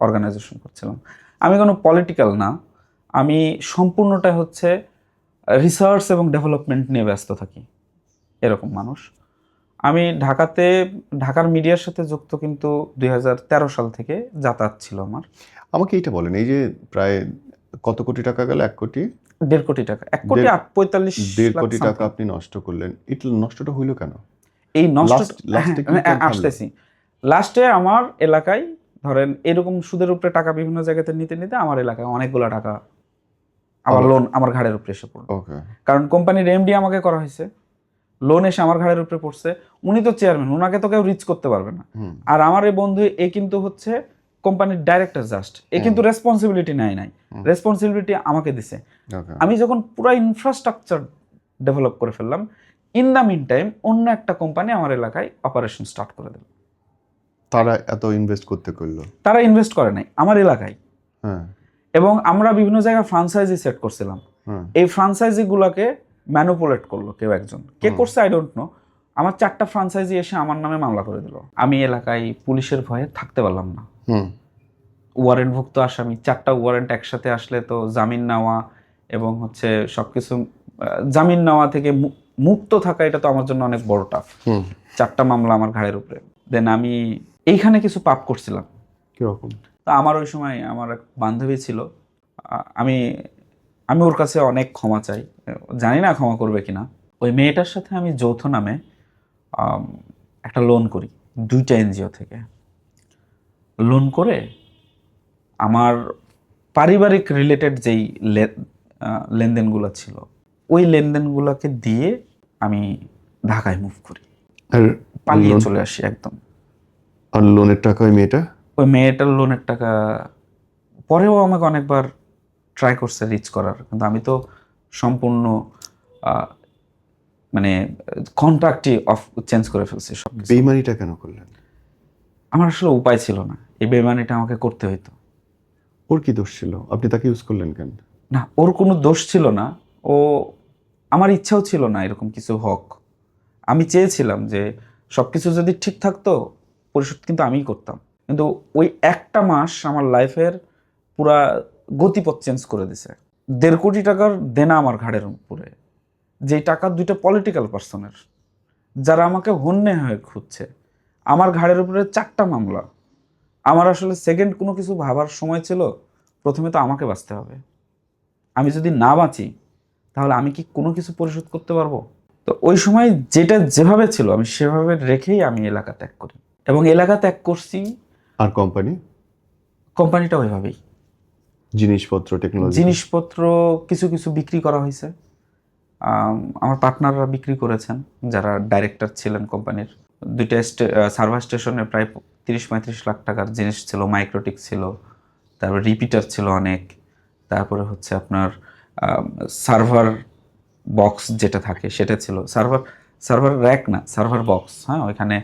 অর্গানাইজেশন করছিলাম। আমি কোনো পলিটিক্যাল না, আমি সম্পূর্ণটা হচ্ছে রিসার্চ এবং ডেভেলপমেন্ট নিয়ে ব্যস্ত থাকি, এরকম মানুষ। আমি ঢাকার মিডিয়ার সাথে যুক্ত কিন্তু 2013 সাল থেকে যাতায়াত ছিল আমার। আমাকে এইটা বলেন, এই যে প্রায় কত কোটি টাকা গেল? 1 কোটি 1.5 কোটি টাকা, 1,45,00,000 1.5 কোটি টাকা আপনি নষ্ট করলেন। এটা নষ্টটা হইল কেন? এই আসতেছি লাস্টে আমার এলাকায় ধরেন এরকম সুদের উপরে টাকা বিভিন্ন জায়গাতে নিতে নিতে আমার এলাকায় অনেকগুলো টাকা আবার লোন আমার ঘাড়ের উপরে এসে পড়লো। কারণ কোম্পানির এমডি আমাকে করা হয়েছে, লোন এসে আমার ঘাড়ের উপরে পড়ছে। উনি তো চেয়ারম্যান, ওনাকে তো কেউ রিচ করতে পারবে না। আর আমার এই বন্ধু এ কিন্তু হচ্ছে কোম্পানির ডাইরেক্টর, জাস্ট এ কিন্তু রেসপন্সিবিলিটি নাই, রেসপন্সিবিলিটি আমাকে দিছে। আমি যখন পুরো ইনফ্রাস্ট্রাকচার ডেভেলপ করে ফেললাম, ইন দ্য মিন টাইম অন্য একটা কোম্পানি আমার এলাকায় অপারেশন স্টার্ট করে দিল। তারা এত ইনভেস্ট করতে করলো? তারা ইনভেস্ট করে নাই, আমার এলাকায়। এবং আমরা বিভিন্ন জায়গায় ফ্রাঞ্চাইজি সেট করছিলাম। এই ফ্রাঞ্চাইজি গুলাকে ম্যানুপুলেট করলো কেউ একজন, কে করছে আই ডোন্ট নো। আমার 4টা ফ্রাঞ্চাইজি এসে আমার নামে মামলা করে দিল। আমি এলাকায় পুলিশের ভয়ে থাকতে পারলাম না। ওয়ারেন্টভুক্ত আসামি 4টা ওয়ারেন্ট একসাথে আসলে তো জামিন নেওয়া এবং হচ্ছে সবকিছু, জামিন নেওয়া থেকে মুক্ত থাকা, এটা তো আমার জন্য অনেক বড় টাফ। 4টা মামলা আমার ঘাড়ের উপরে। দেন আমি এইখানে কিছু পাপ করছিলাম। কিরকম? তো আমার ওই সময় আমার এক বান্ধবী ছিল, আমি ওর কাছে অনেক ক্ষমা চাই, জানি না ক্ষমা করবে কিনা। ওই মেয়েটার সাথে আমি যৌথ নামে একটা লোন করি 2টা এনজিও থেকে। লোন করে আমার পারিবারিক রিলেটেড যেই লেনদেনগুলো ছিল, ওই লেনদেনগুলোকে দিয়ে আমি ঢাকায় মুভ করি, আর পালিয়ে চলে আসি একদম। আর লোনের টাকা ওই মেয়েটার লোনের টাকা পরেও আমাকে অনেকবার ট্রাই করছে রিচ করার, কিন্তু আমি তো সম্পূর্ণ মানে কন্ট্রাক্টই চেঞ্জ করে ফেলছি সব। বেইমানিটা কেন করলেন? আমার আসলে উপায় ছিল না, এই বেইমানিটা আমাকে করতে হইতো। ওর কি দোষ ছিল? আপনি তাকে ইউজ করলেন কেন? না, ওর কোনো দোষ ছিল না, আমার ইচ্ছাও ছিল না এরকম কিছু হোক। আমি চেয়েছিলাম যে সবকিছু যদি ঠিক থাকতো পরিশোধ কিন্তু আমিই করতাম। কিন্তু ওই একটা মাস আমার লাইফের পুরা গতিপথ চেঞ্জ করে দিছে। 1.5 কোটি টাকার দেনা আমার ঘাড়ের উপরে, যেই টাকা 2টা পলিটিক্যাল পার্সনের, যারা আমাকে হন্যে হয়ে খুঁজছে। আমার ঘাড়ের উপরে 4টা মামলা। আমার আসলে সেকেন্ড কোনো কিছু ভাবার সময় ছিল, প্রথমে তো আমাকে বাঁচতে হবে। আমি যদি না বাঁচি তাহলে আমি কি কোনো কিছু পরিশোধ করতে পারবো? তো ওই সময় যেটা যেভাবে ছিল আমি সেভাবে রেখেই আমি এলাকা ত্যাগ করি, এবং এলাকা ত্যাগ করছি। আর কোম্পানিটা ওইভাবেই জিনিসপত্র কিছু কিছু বিক্রি করা হয়েছে। আমার পার্টনাররা বিক্রি করেছেন, যারা ডাইরেক্টর ছিলেন কোম্পানির। দুইটা সার্ভার স্টেশনে প্রায় 30-35 লাখ টাকার জিনিস ছিল, মাইক্রোটিক ছিল, তারপর রিপিটার ছিল অনেক, তারপরে হচ্ছে আপনার সার্ভার বক্স যেটা থাকে সেটা ছিল, সার্ভার র্যাক না, সার্ভার বক্স। হ্যাঁ, ওইখানে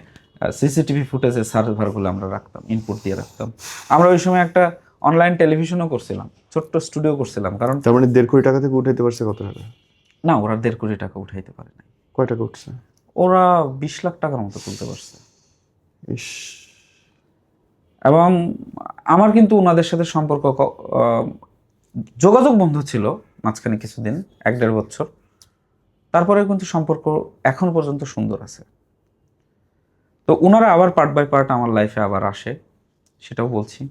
সিসিটিভি ফুটেজের সার্ভারগুলো আমরা রাখতাম, ইনপুট দিয়ে রাখতাম। আমরা ওই সময় একটা অনলাইন টেলিভিশনও করছিলাম, ছোট্ট স্টুডিও করছিলাম। কারণ তার মানে 1.5 কোটি টাকা থেকে উঠাইতে পারছে কত টাকা? না, ওরা 1.5 কোটি টাকা উঠাইতে পারে না, কয় টাকা উঠছে? ওরা 20 লাখ টাকার মতো তুলতে পারছে। ইস, এবং আমার কিন্তু ওনাদের সাথে সম্পর্ক যোগাযোগ বন্ধ ছিল মাঝখানে কিছুদিন, 1-1.5 বছর। তারপরে কিন্তু সম্পর্ক এখন পর্যন্ত সুন্দর আছে। তো ওনারা আবার পার্ট বাই পার্ট আমার লাইফে আবার আসে, সেটাও বলছি।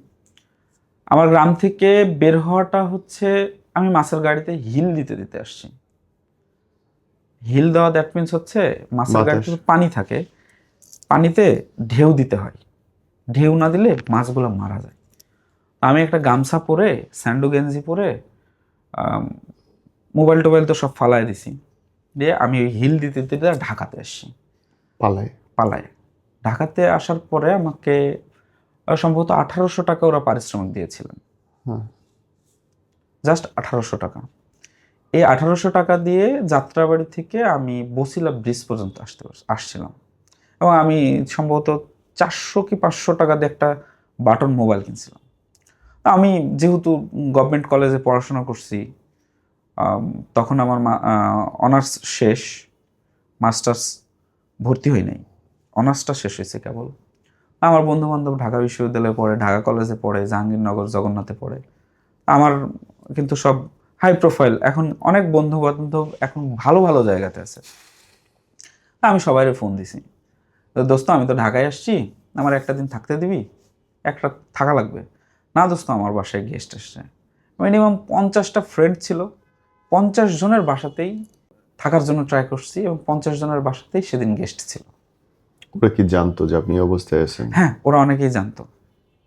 আমার গ্রাম থেকে বের হওয়াটা হচ্ছে, আমি মাছের গাড়িতে হিল দিতে দিতে আসছি। হিল দেওয়া দ্যাট মিনস হচ্ছে মাছের গাড়িতে তো পানি থাকে, পানিতে ঢেউ দিতে হয়, ঢেউ না দিলে মাছগুলো মারা যায়। আমি একটা গামছা পরে, স্যান্ডো গেঞ্জি পরে, মোবাইল টোবাইল তো সব ফালায় দিছি, দিয়ে আমি ওই হিল দিতে দিতে ঢাকাতে আসছি। পালায় ঢাকাতে আসার পরে আমাকে সম্ভবত 1800 টাকা ওরা পারিশ্রমিক দিয়েছিলেন, জাস্ট 1800 টাকা। এই 1800 টাকা দিয়ে যাত্রাবাড়ি থেকে আমি বসিলা ব্রিজ পর্যন্ত আসছিলাম। এবং আমি সম্ভবত 400 কি 500 টাকা দিয়ে একটা বাটন মোবাইল কিনছিলাম। আমি যেহেতু গভর্নমেন্ট কলেজে পড়াশোনা করছি, তখন আমার অনার্স শেষ, মাস্টার্স ভর্তি হই নাই, অনার্সটা শেষ হয়েছে কেবল। আমার বন্ধু বান্ধব ঢাকা বিশ্ববিদ্যালয়ে পড়ে, ঢাকা কলেজে পড়ে, জাহাঙ্গীরনগর জগন্নাথে পড়ে। আমার কিন্তু সব হাই প্রোফাইল, এখন অনেক বন্ধু বান্ধব এখন ভালো ভালো জায়গাতে আছে। আমি সবাইরে ফোন দিছি, দোস্ত আমি তো ঢাকায় আসছি, আমার একটা দিন থাকতে দিবি, একটা থাকা লাগবে। না দোস্ত, আমার বাসায় গেস্ট আসছে। মিনিমাম 50টা ফ্রেন্ড ছিল, 50 জনের বাসাতেই থাকার জন্য ট্রাই করছি, এবং 50 জনের বাসাতেই সেদিন গেস্ট ছিল। ওরা কি জানতো যে আপনি এই অবস্থায় আছেন? হ্যাঁ, ওরা অনেকেই জানতো।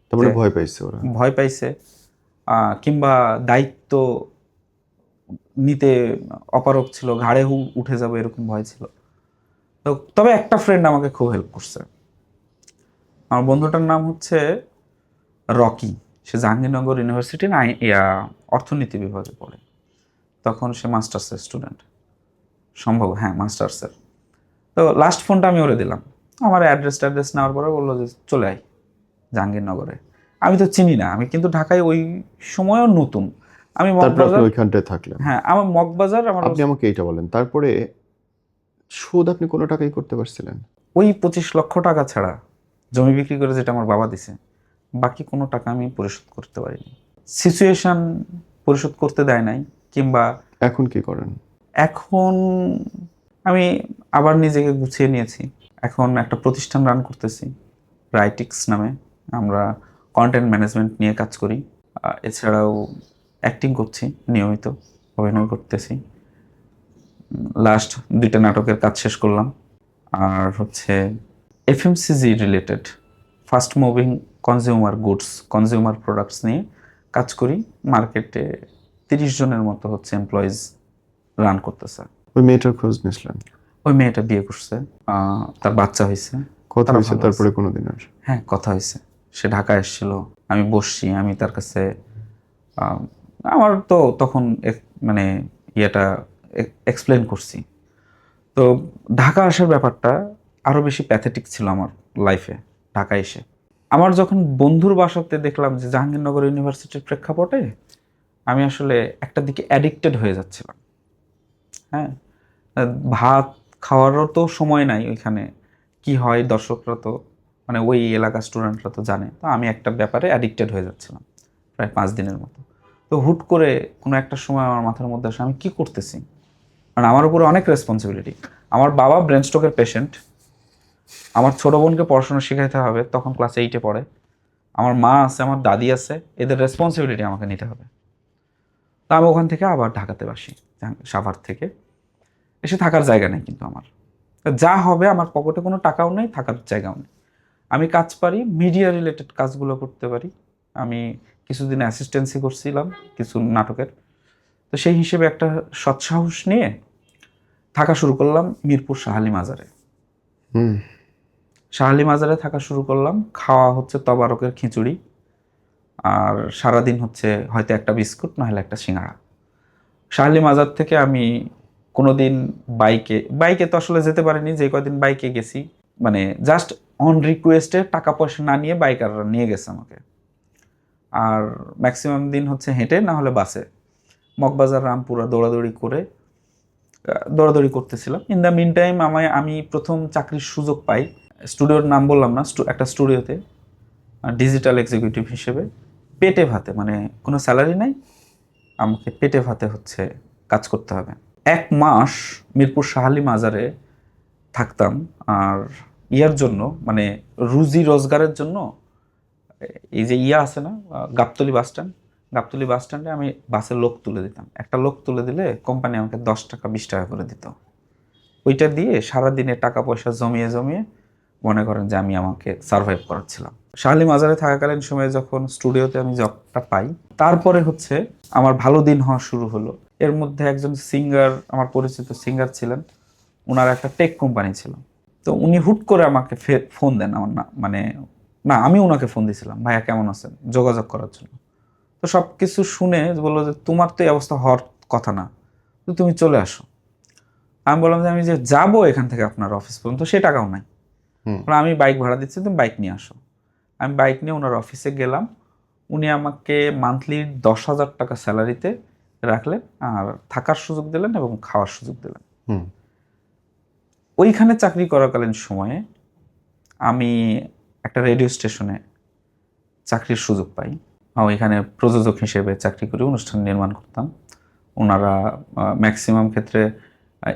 তারপরে ভয় পাইছে ওরা? ভয় পাইছে, কিংবা দায়িত্ব নিতে অপারগ ছিল, ঘাড়ে উঠে যাবে এরকম ভয় ছিল। তো তবে একটা ফ্রেন্ড আমাকে খুব হেল্প করছে। আমার বন্ধুটার নাম হচ্ছে রকি, সে জাহাঙ্গীরনগর ইউনিভার্সিটির অর্থনীতি বিভাগে পড়ে। তখন সে মাস্টার্সের স্টুডেন্ট, সম্ভব, হ্যাঁ মাস্টার্সের। তো লাস্ট ফোনটা আমি ওরে দিলাম, আমার অ্যাড্রেস নেওয়ার পরে বললো যে চলে আয় জাহাঙ্গীরনগরে। আমি তো চিনি না, আমি কিন্তু ঢাকায় ওই সময়ও নতুন। আমি তারপর আপনি মগবাজার, ওইখানটায় থাকলেন? হ্যাঁ আমার মগবাজার, আমার আপনি আমাকে এইটা বলেন, তারপরে সুদ আপনি কোনো টাকাই করতে পারছিলেন? ওই 25 লক্ষ টাকা ছাড়া জমি বিক্রি করে যেটা আমার বাবা দিছে, বাকি কোনো টাকা আমি পরিশোধ করতে পারিনি। সিচুয়েশন পরিশোধ করতে দেয় নাই। কিংবা এখন কি করেন? এখন আমি আবার নিজেকে গুছিয়ে নিয়েছি, এখন একটা প্রতিষ্ঠান রান করতেছি রাইটিক্স নামে। আমরা কন্টেন্ট ম্যানেজমেন্ট নিয়ে কাজ করি। এছাড়াও অ্যাক্টিং করছি, নিয়মিত অভিনয় করতেছি। লাস্ট 2টা নাটকের কাজ শেষ করলাম। আর হচ্ছে FMCG related, fast moving consumer goods, consumer products নিয়ে কাজ করি। মার্কেটে 30 জনের মতো হচ্ছে এমপ্লয়িজ রান করতেছে। ওই মেয়েটার খোঁজ নিয়েছিলেন? ওই মেয়েটা বিয়ে করছে, তার বাচ্চা হয়েছে। কথা হয়েছে তারপরে কোনোদিন? আর হ্যাঁ, কথা হয়েছে। সে ঢাকায় এসেছিল, আমি বসছি, আমি তার কাছে আমার তো তখন মানে ইয়েটা এক্সপ্লেন করছি। তো ঢাকা আসার ব্যাপারটা আরও বেশি প্যাথেটিক ছিল আমার লাইফে। ঢাকা এসে আমার যখন বন্ধুর বাসাতে দেখলাম যে জাহাঙ্গীরনগর ইউনিভার্সিটির প্রেক্ষাপটে আমি আসলে একটা দিকে অ্যাডিক্টেড হয়ে যাচ্ছিলাম। হ্যাঁ, ভাত খাওয়ারও তো সময় নাই ওইখানে। কি হয় দর্শকরা তো, মানে ওই এলাকার স্টুডেন্টরা তো জানে। তো আমি একটা ব্যাপারে অ্যাডিক্টেড হয়ে যাচ্ছিলাম প্রায় 5 দিনের মতো। তো হুট করে কোনো একটা সময় আমার মাথার মধ্যে আসে আমি কি করতেছি, কারণ আমার উপরে অনেক রেসপন্সিবিলিটি। আমার বাবা ব্রেন স্ট্রোকের পেশেন্ট, আমার ছোটো বোনকে পড়াশোনা শেখাতে হবে, তখন ক্লাস 8-এ পড়ে। আমার মা আছে, আমার দাদি আছে, এদের রেসপন্সিবিলিটি আমাকে নিতে হবে। তো আমি ওখান থেকে আবার ঢাকাতে বাসি, সাভার থেকে এসে। থাকার জায়গা নেই কিন্তু আমার, যা হবে আমার পকেটে কোনো টাকাও নেই, থাকার জায়গাও নেই। আমি কাজ পারি, মিডিয়া রিলেটেড কাজগুলো করতে পারি। আমি কিছুদিন অ্যাসিস্ট্যান্সি করছিলাম কিছু নাটকের। তো সেই হিসেবে একটা সৎসাহস নিয়ে থাকা শুরু করলাম মিরপুর শাহালি মাজারে। শাহালি মাজারে থাকা শুরু করলাম। খাওয়া হচ্ছে তবারকের খিচুড়ি, আর সারাদিন হচ্ছে হয়তো একটা বিস্কুট নাহলে একটা সিঙ্গাড়া। শাহালি মাজার থেকে আমি কোনোদিন বাইকে তো আসলে যেতে পারিনি, যে কয়দিন বাইকে গেছি মানে জাস্ট অন রিকোয়েস্টে, টাকা পয়সা না নিয়ে বাইকাররা নিয়ে গেছে আমাকে। আর ম্যাক্সিমাম দিন হচ্ছে হেঁটে না হলে বাসে মগবাজার রামপুরা দৌড়াদৌড়ি করতেছিলাম। ইন দ্য মিন টাইম আমি প্রথম চাকরির সুযোগ পাই, স্টুডিওর নাম বললাম না, একটা স্টুডিওতে ডিজিটাল এক্সিকিউটিভ হিসেবে, পেটে ভাতে, মানে কোনো স্যালারি নাই, আমাকে পেটে ভাতে হচ্ছে কাজ করতে হবে। 1 মাস মিরপুর শাহালি মাজারে থাকতাম। আর ইয়ার জন্য মানে রুজি রোজগারের জন্য এই যে আছে না, গাবতলী বাস স্ট্যান্ডে আমি বাসে লোক তুলে দিতাম। একটা লোক তুলে দিলে কোম্পানি আমাকে 10 টাকা 20 টাকা করে দিত। ওইটা দিয়ে সারাদিনে টাকা পয়সা জমিয়ে জমিয়ে মনে করেন যে আমি আমাকে সার্ভাইভ করাচ্ছিলাম। শাহালি মাজারে থাকাকালীন সময়ে যখন স্টুডিওতে আমি জবটা পাই, তারপরে হচ্ছে আমার ভালো দিন হওয়া শুরু হলো। এর মধ্যে একজন সিঙ্গার, আমার পরিচিত সিঙ্গার ছিলেন, ওনার একটা টেক কোম্পানি ছিল। তো উনি হুট করে আমাকে ফোন দেন, আমার না আমি ওনাকে ফোন দিয়েছিলাম, ভাইয়া কেমন আছেন, যোগাযোগ করার জন্য। তো সব কিছু শুনে বললো যে তোমার তো এই অবস্থা হওয়ার কথা না, তো তুমি চলে আসো। আমি বললাম যে আমি যে যাবো এখান থেকে আপনার অফিস পর্যন্ত সে টাকাও নাই, আমি বাইক ভাড়া দিচ্ছি, তুমি বাইক নিয়ে আসো। আমি বাইক নিয়ে ওনার অফিসে গেলাম। উনি আমাকে মান্থলি 10,000 টাকা স্যালারিতে রাখলেন, আর থাকার সুযোগ দিলেন এবং খাওয়ার সুযোগ দিলেন। ওইখানে চাকরি করাকালীন সময়ে আমি একটা রেডিও স্টেশনে চাকরির সুযোগ পাই। ওইখানে প্রযোজক হিসেবে চাকরি করে অনুষ্ঠান নির্মাণ করতাম। ওনারা ম্যাক্সিমাম ক্ষেত্রে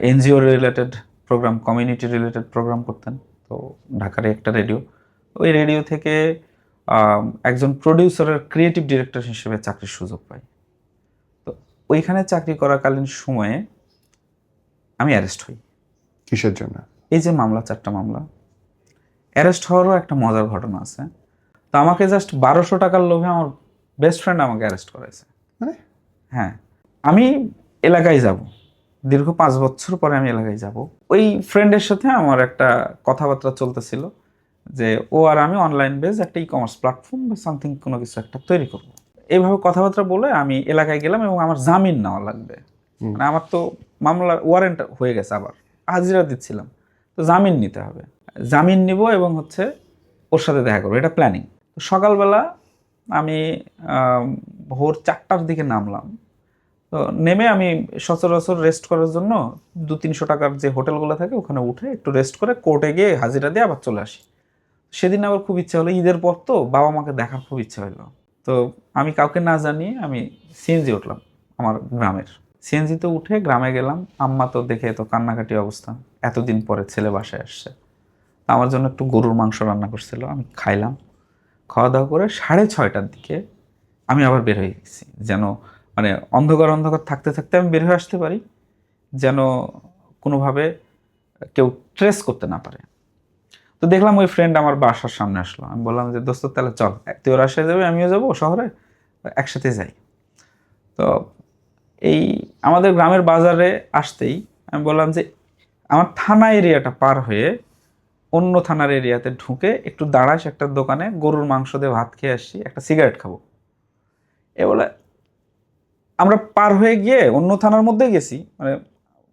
NGO related program, community related program করতেন। তো ঢাকার একটা রেডিও, ওই রেডিও থেকে একজন প্রডিউসারের ক্রিয়েটিভ ডিরেক্টর হিসেবে চাকরির সুযোগ পাই। তো ওইখানে চাকরি করাকালীন সময়ে আমি অ্যারেস্ট হই। কিসের জন্য? এই যে 4টা মামলা। অ্যারেস্ট হওয়ারও একটা মজার ঘটনা আছে। তো আমাকে জাস্ট 1200 টাকার লোভে আমার বেস্ট ফ্রেন্ড আমাকে অ্যারেস্ট করাইছে। হ্যাঁ, আমি এলাকায় যাব, দীর্ঘ 5 বছর পরে আমি এলাকায় যাব। ওই ফ্রেন্ডের সাথে আমার একটা কথাবার্তা চলতেছিল যে ও আর আমি অনলাইন বেজ একটা ই-কমার্স প্ল্যাটফর্ম বা সামথিং কোনো কিছু একটা তৈরি করব। এইভাবে কথাবার্তা বলে আমি এলাকায় গেলাম এবং আমার জামিন নেওয়া লাগবে। মানে আমার তো মামলার ওয়ারেন্ট হয়ে গেছে, আবার হাজিরা দিচ্ছিলাম, তো জামিন নিতে হবে। জামিন নিব এবং হচ্ছে ওর সাথে দেখা করবো, এটা প্ল্যানিং। সকালবেলা আমি ভোর 4টার দিকে নামলাম। তো নেমে আমি সচরাচর রেস্ট করার জন্য 200-300 টাকার যে হোটেলগুলো থাকে ওখানে উঠে একটু রেস্ট করে কোর্টে গিয়ে হাজিরা দিয়ে আবার চলে আসি। সেদিন আবার খুব ইচ্ছা হলো, ঈদের পর তো বাবা মাকে দেখার খুব ইচ্ছা হলো। তো আমি কাউকে না জানিয়ে আমি সিএনজি উঠলাম আমার গ্রামের। সিএনজিতে উঠে গ্রামে গেলাম। আম্মা তো দেখে তো কান্নাকাটি অবস্থা, এতদিন পরে ছেলে বাসায় আসছে। আমার জন্য একটু গরুর মাংস রান্না করছিল, আমি খাইলাম। খাওয়া দাওয়া করে 6:30টার দিকে আমি আবার বের হয়ে গেছি, যেন মানে অন্ধকার থাকতে থাকতে আমি বের হয়ে আসতে পারি, যেন কোনোভাবে কেউ ট্রেস করতে না পারে। তো দেখলাম ওই ফ্রেন্ড আমার বাসার সামনে আসলো। আমি বললাম যে দোস্ত তাহলে চল, তুই ওর আসায় যাবে, আমিও যাবো শহরে, একসাথে যাই। তো এই আমাদের গ্রামের বাজারে আসতেই আমি বললাম যে আমার থানা এরিয়াটা পার হয়ে অন্য থানার এরিয়াতে ঢুকে একটু দাঁড়াস একটা দোকানে, গরুর মাংস দিয়ে ভাত খেয়ে আসছি, একটা সিগারেট খাবো। এ বলে আমরা পার হয়ে গিয়ে অন্য থানার মধ্যে গেছি, মানে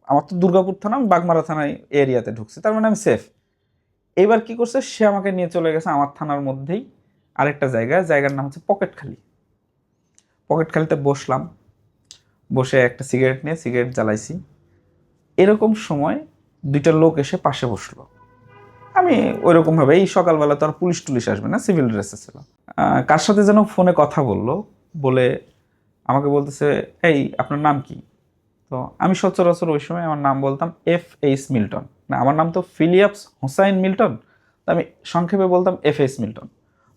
আমার তো দুর্গাপুর থানা, আমি বাগমারা থানায় এরিয়াতে ঢুকছি, তার মানে আমি সেফ। এবার কি করছে, সে আমাকে নিয়ে চলে গেছে আমার থানার মধ্যেই আরেকটা জায়গার নাম হচ্ছে পকেটখালিতে বসলাম, বসে একটা সিগারেট নিয়ে সিগারেট জ্বালাইছি। এরকম সময় 2টা লোক এসে পাশে বসলো। আমি ওইরকমভাবে, এই সকালবেলা তো আর পুলিশ টুলিশ আসবে না, সিভিল ড্রেসে ছিল। কার সাথে যেন ফোনে কথা বলে আমাকে বলতেছে, এই আপনার নাম কি? তো আমি সচরাচর ওই সময় আমার নাম বলতাম FH মিল্টন, না আমার নাম তো ফিলিপস হোসাইন মিল্টন, তো আমি সংক্ষেপে বলতাম FH মিল্টন।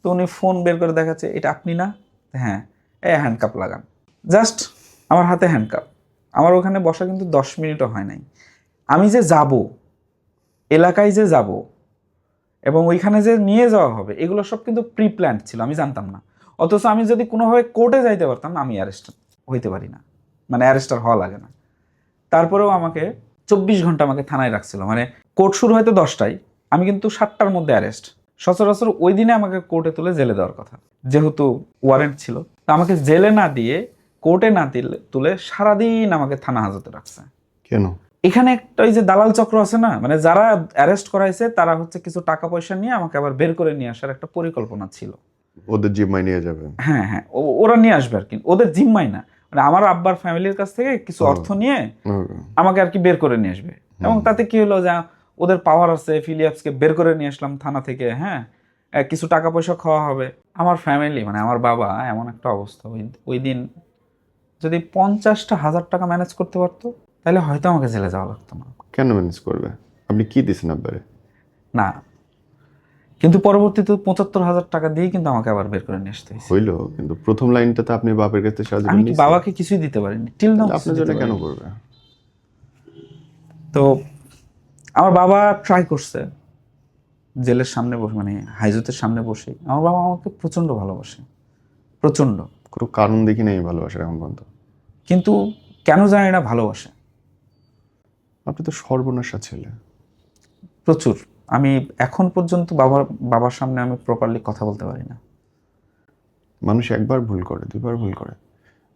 তো উনি ফোন বের করে দেখাচ্ছে, এটা আপনি না? হ্যাঁ, হ্যান্ডকাপ লাগান। জাস্ট আমার হাতে হ্যান্ডকাপ। আমার ওখানে বসা কিন্তু 10 মিনিটও হয় নাই। আমি যে যাব, এলাকায় যে যাব এবং ওইখানে যে নিয়ে যাওয়া হবে, এগুলো সব কিন্তু প্রি প্ল্যান্ড ছিল, আমি জানতাম না। অথচ আমি যদি কোনোভাবে কোর্টে যাইতে পারতাম না, আমি অ্যারেস্ট হইতে পারি না, মানে অ্যারেস্টার হওয়া লাগে না। তারপরেও আমাকে 24 ঘন্টা আমাকে থানায় রাখছিল। মানে কোর্ট শুরু হয়তো 10টায়, আমি কিন্তু 7টার মধ্যে অ্যারেস্ট। সচরাচর ওই দিনে আমাকে কোর্টে তুলে জেলে দেওয়ার কথা, যেহেতু ওয়ারেন্ট ছিল। তো আমাকে জেলে না দিয়ে কোর্টে না তুলে সারাদিন আমাকে থানা হাজতে রাখছে। কেন? এখানে একটা ওই যে দালাল চক্র আছে না, মানে যারা অ্যারেস্ট করাইছে তারা হচ্ছে কিছু টাকা পয়সা নিয়ে আমাকে আবার বের করে নিয়ে আসার একটা পরিকল্পনা ছিল। ওদের জিম্মায় নিয়ে যাবে? হ্যাঁ হ্যাঁ, ওরা নিয়ে আসবে আর কি, ওদের জিম্মাই না, মানে আমার আব্বার ফ্যামিলির কাছ থেকে কিছু অর্থ নিয়ে আমাকে আর কি বের করে নিয়ে আসবে। এবং তাতে কি হলো, যে ওদের পাওয়ার আছে, ফিলিয়াপসকে বের করে নিয়ে আসলাম থানা থেকে, হ্যাঁ, কিছু টাকা পয়সা খাওয়া হবে। আমার ফ্যামিলি মানে আমার বাবা এমন একটা অবস্থা, ওই দিন যদি 50,000 টাকা ম্যানেজ করতে পারতো তাহলে হয়তো আমাকে জেলে যাওয়া লাগতো না। কেন ম্যানেজ করবে? আপনি কি দিয়েছেন আব্বারে? না, কিন্তু পরবর্তীতে 75,000 টাকা দিয়ে কিন্তু আমাকে আবার বের করে নিয়ে আসতে হয়েছে। হইলো, কিন্তু প্রথম লাইনটাতে আপনি বাপের কাছে সাহায্য আমি কি বাবাকে কিছুই দিতে পারিনি, টিল নাও। আপনার জন্য কেন করবে? তো আমার বাবা ট্রাই করছে জেলের সামনে বসে, মানে হাইজতের সামনে বসে। আমার বাবা আমাকে প্রচন্ড ভালোবাসে, প্রচন্ড। কোনো কারণ দেখি নেই ভালোবাসার এখন পর্যন্ত। কিন্তু কেন জানি না ভালোবাসে। আপনি তো সর্বনাশা ছেলে। প্রচুর। আমি এখন পর্যন্ত বাবার সামনে আমি প্রপারলি কথা বলতে পারি না। মানুষ একবার ভুল করে, দুবার ভুল করে।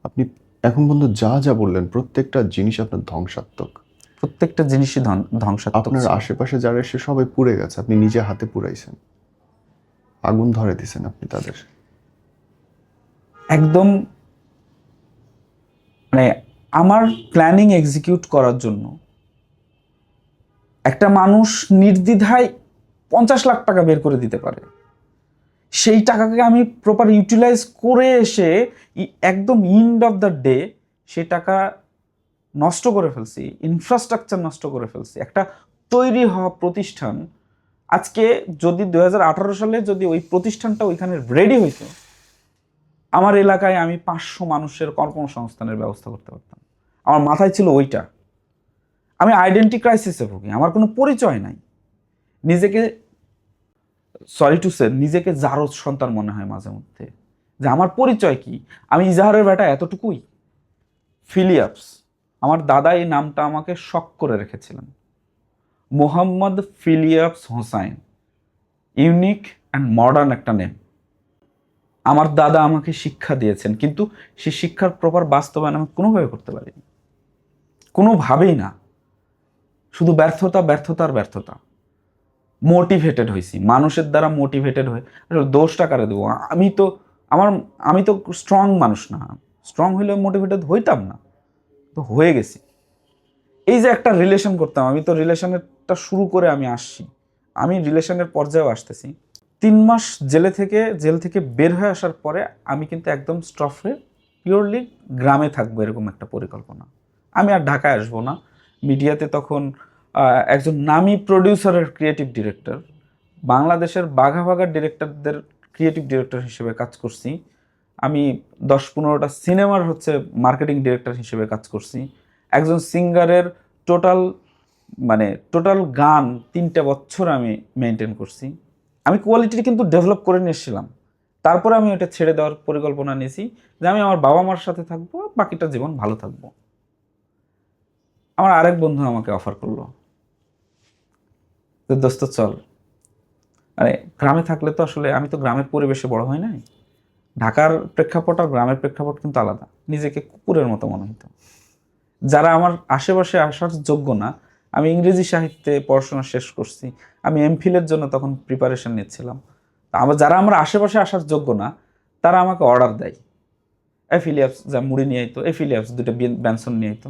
আপনি এখন পর্যন্ত যা যা বললেন প্রত্যেকটা জিনিস আপনার ধ্বংসাত্মক। প্রত্যেকটা জিনিসই ধ্বংসাত্মক। আপনার আশেপাশে যারা এসে সবাই পুড়ে গেছে, আপনি নিজে হাতে পুড়াইছেন, আগুন ধরে দিছেন আপনি তাদের। একদম মানে আমার প্ল্যানিং এক্সিকিউট করার জন্য একটা মানুষ নির্দ্বিধায় 50 লাখ টাকা বের করে দিতে পারে। সেই টাকাকে আমি প্রপার ইউটিলাইজ করে এসে একদম এন্ড অফ দ্য ডে সেই টাকা নষ্ট করে ফেলছি, ইনফ্রাস্ট্রাকচার নষ্ট করে ফেলছি। একটা তৈরি হওয়া প্রতিষ্ঠান আজকে যদি 2018 সালে যদি ওই প্রতিষ্ঠানটা ওইখানে রেডি হইতো, আমার এলাকায় আমি 500 মানুষের কর্মসংস্থানের ব্যবস্থা করতে পারতাম। আমার মাথায় ছিল ওইটা। আমি আইডেন্টি ক্রাইসিসে ভুগি, আমার কোনো পরিচয় নাই। নিজেকে সরি টু সে নিজেকে জারদ সন্তান মনে হয় মাঝে মধ্যে, যে আমার পরিচয় কি। আমি ইজাহারের বেটা এতটুকুই। ফিলিয়াপস, আমার দাদা এই নামটা আমাকে শক করে রেখেছিলেন। Mohammad Philips Hossain, unique and modern একটা নেম। আমার দাদা আমাকে শিক্ষা দিয়েছেন, কিন্তু সেই শিক্ষার প্রপার বাস্তবায়ন আমি কোনোভাবে করতে পারিনি, কোনোভাবেই না। শুধু ব্যর্থতা, ব্যর্থতার ব্যর্থতা। মোটিভেটেড হয়েছি মানুষের দ্বারা, মোটিভেটেড হয়ে। আসলে দোষটা কারে দেবো? আমি তো স্ট্রং মানুষ না। স্ট্রং হইলে মোটিভেটেড হইতাম না, তো হয়ে গেছি। এই যে একটা রিলেশন করতাম, আমি তো রিলেশনেরটা শুরু করে আমি আসছি, আমি রিলেশনের পর্যায়েও আসতেছি। 3 মাস জেল থেকে বের হয়ে আসার পরে আমি কিন্তু একদম স্টফে পিওরলি গ্রামে থাকবো এরকম একটা পরিকল্পনা। আমি আর ঢাকায় আসবো না। মিডিয়াতে তখন একজন নামী প্রডিউসারের ক্রিয়েটিভ ডিরেক্টর, বাংলাদেশের বাঘা বাঘা ডিরেক্টরদের ক্রিয়েটিভ ডিরেক্টর হিসেবে কাজ করছি। আমি 10-15টা সিনেমার হচ্ছে মার্কেটিং ডিরেক্টর হিসেবে কাজ করছি। একজন সিঙ্গারের টোটাল গান 3টা বছর আমি মেনটেন করছি। আমি কোয়ালিটি কিন্তু ডেভেলপ করে নিয়ে এসেছিলাম। তারপরে আমি ওটা ছেড়ে দেওয়ার পরিকল্পনা নিয়েছি, যে আমি আমার বাবা মার সাথে থাকবো, বাকিটা জীবন ভালো থাকবো। আমার আরেক বন্ধু আমাকে অফার করলো, যে দোস্ত চল। আরে গ্রামে থাকলে তো আসলে আমি তো গ্রামের পরিবেশে বড় হয় নাই। ঢাকার প্রেক্ষাপট আর গ্রামের প্রেক্ষাপট কিন্তু আলাদা। নিজেকে কুকুরের মতো মনে হতো। যারা আমার আশেপাশে আসার যোগ্য না, আমি ইংরেজি সাহিত্যে পড়াশোনা শেষ করছি, আমি এমফিলের জন্য তখন প্রিপারেশন নিচ্ছিলাম। যারা আমার আশেপাশে আসার যোগ্য না, তারা আমাকে অর্ডার দেয়, ফিলিয়াপস যা মুড়ি নিয়ে আইতো, ফিলিয়াপস 2টা ব্যানসন নিয়ে আইতো।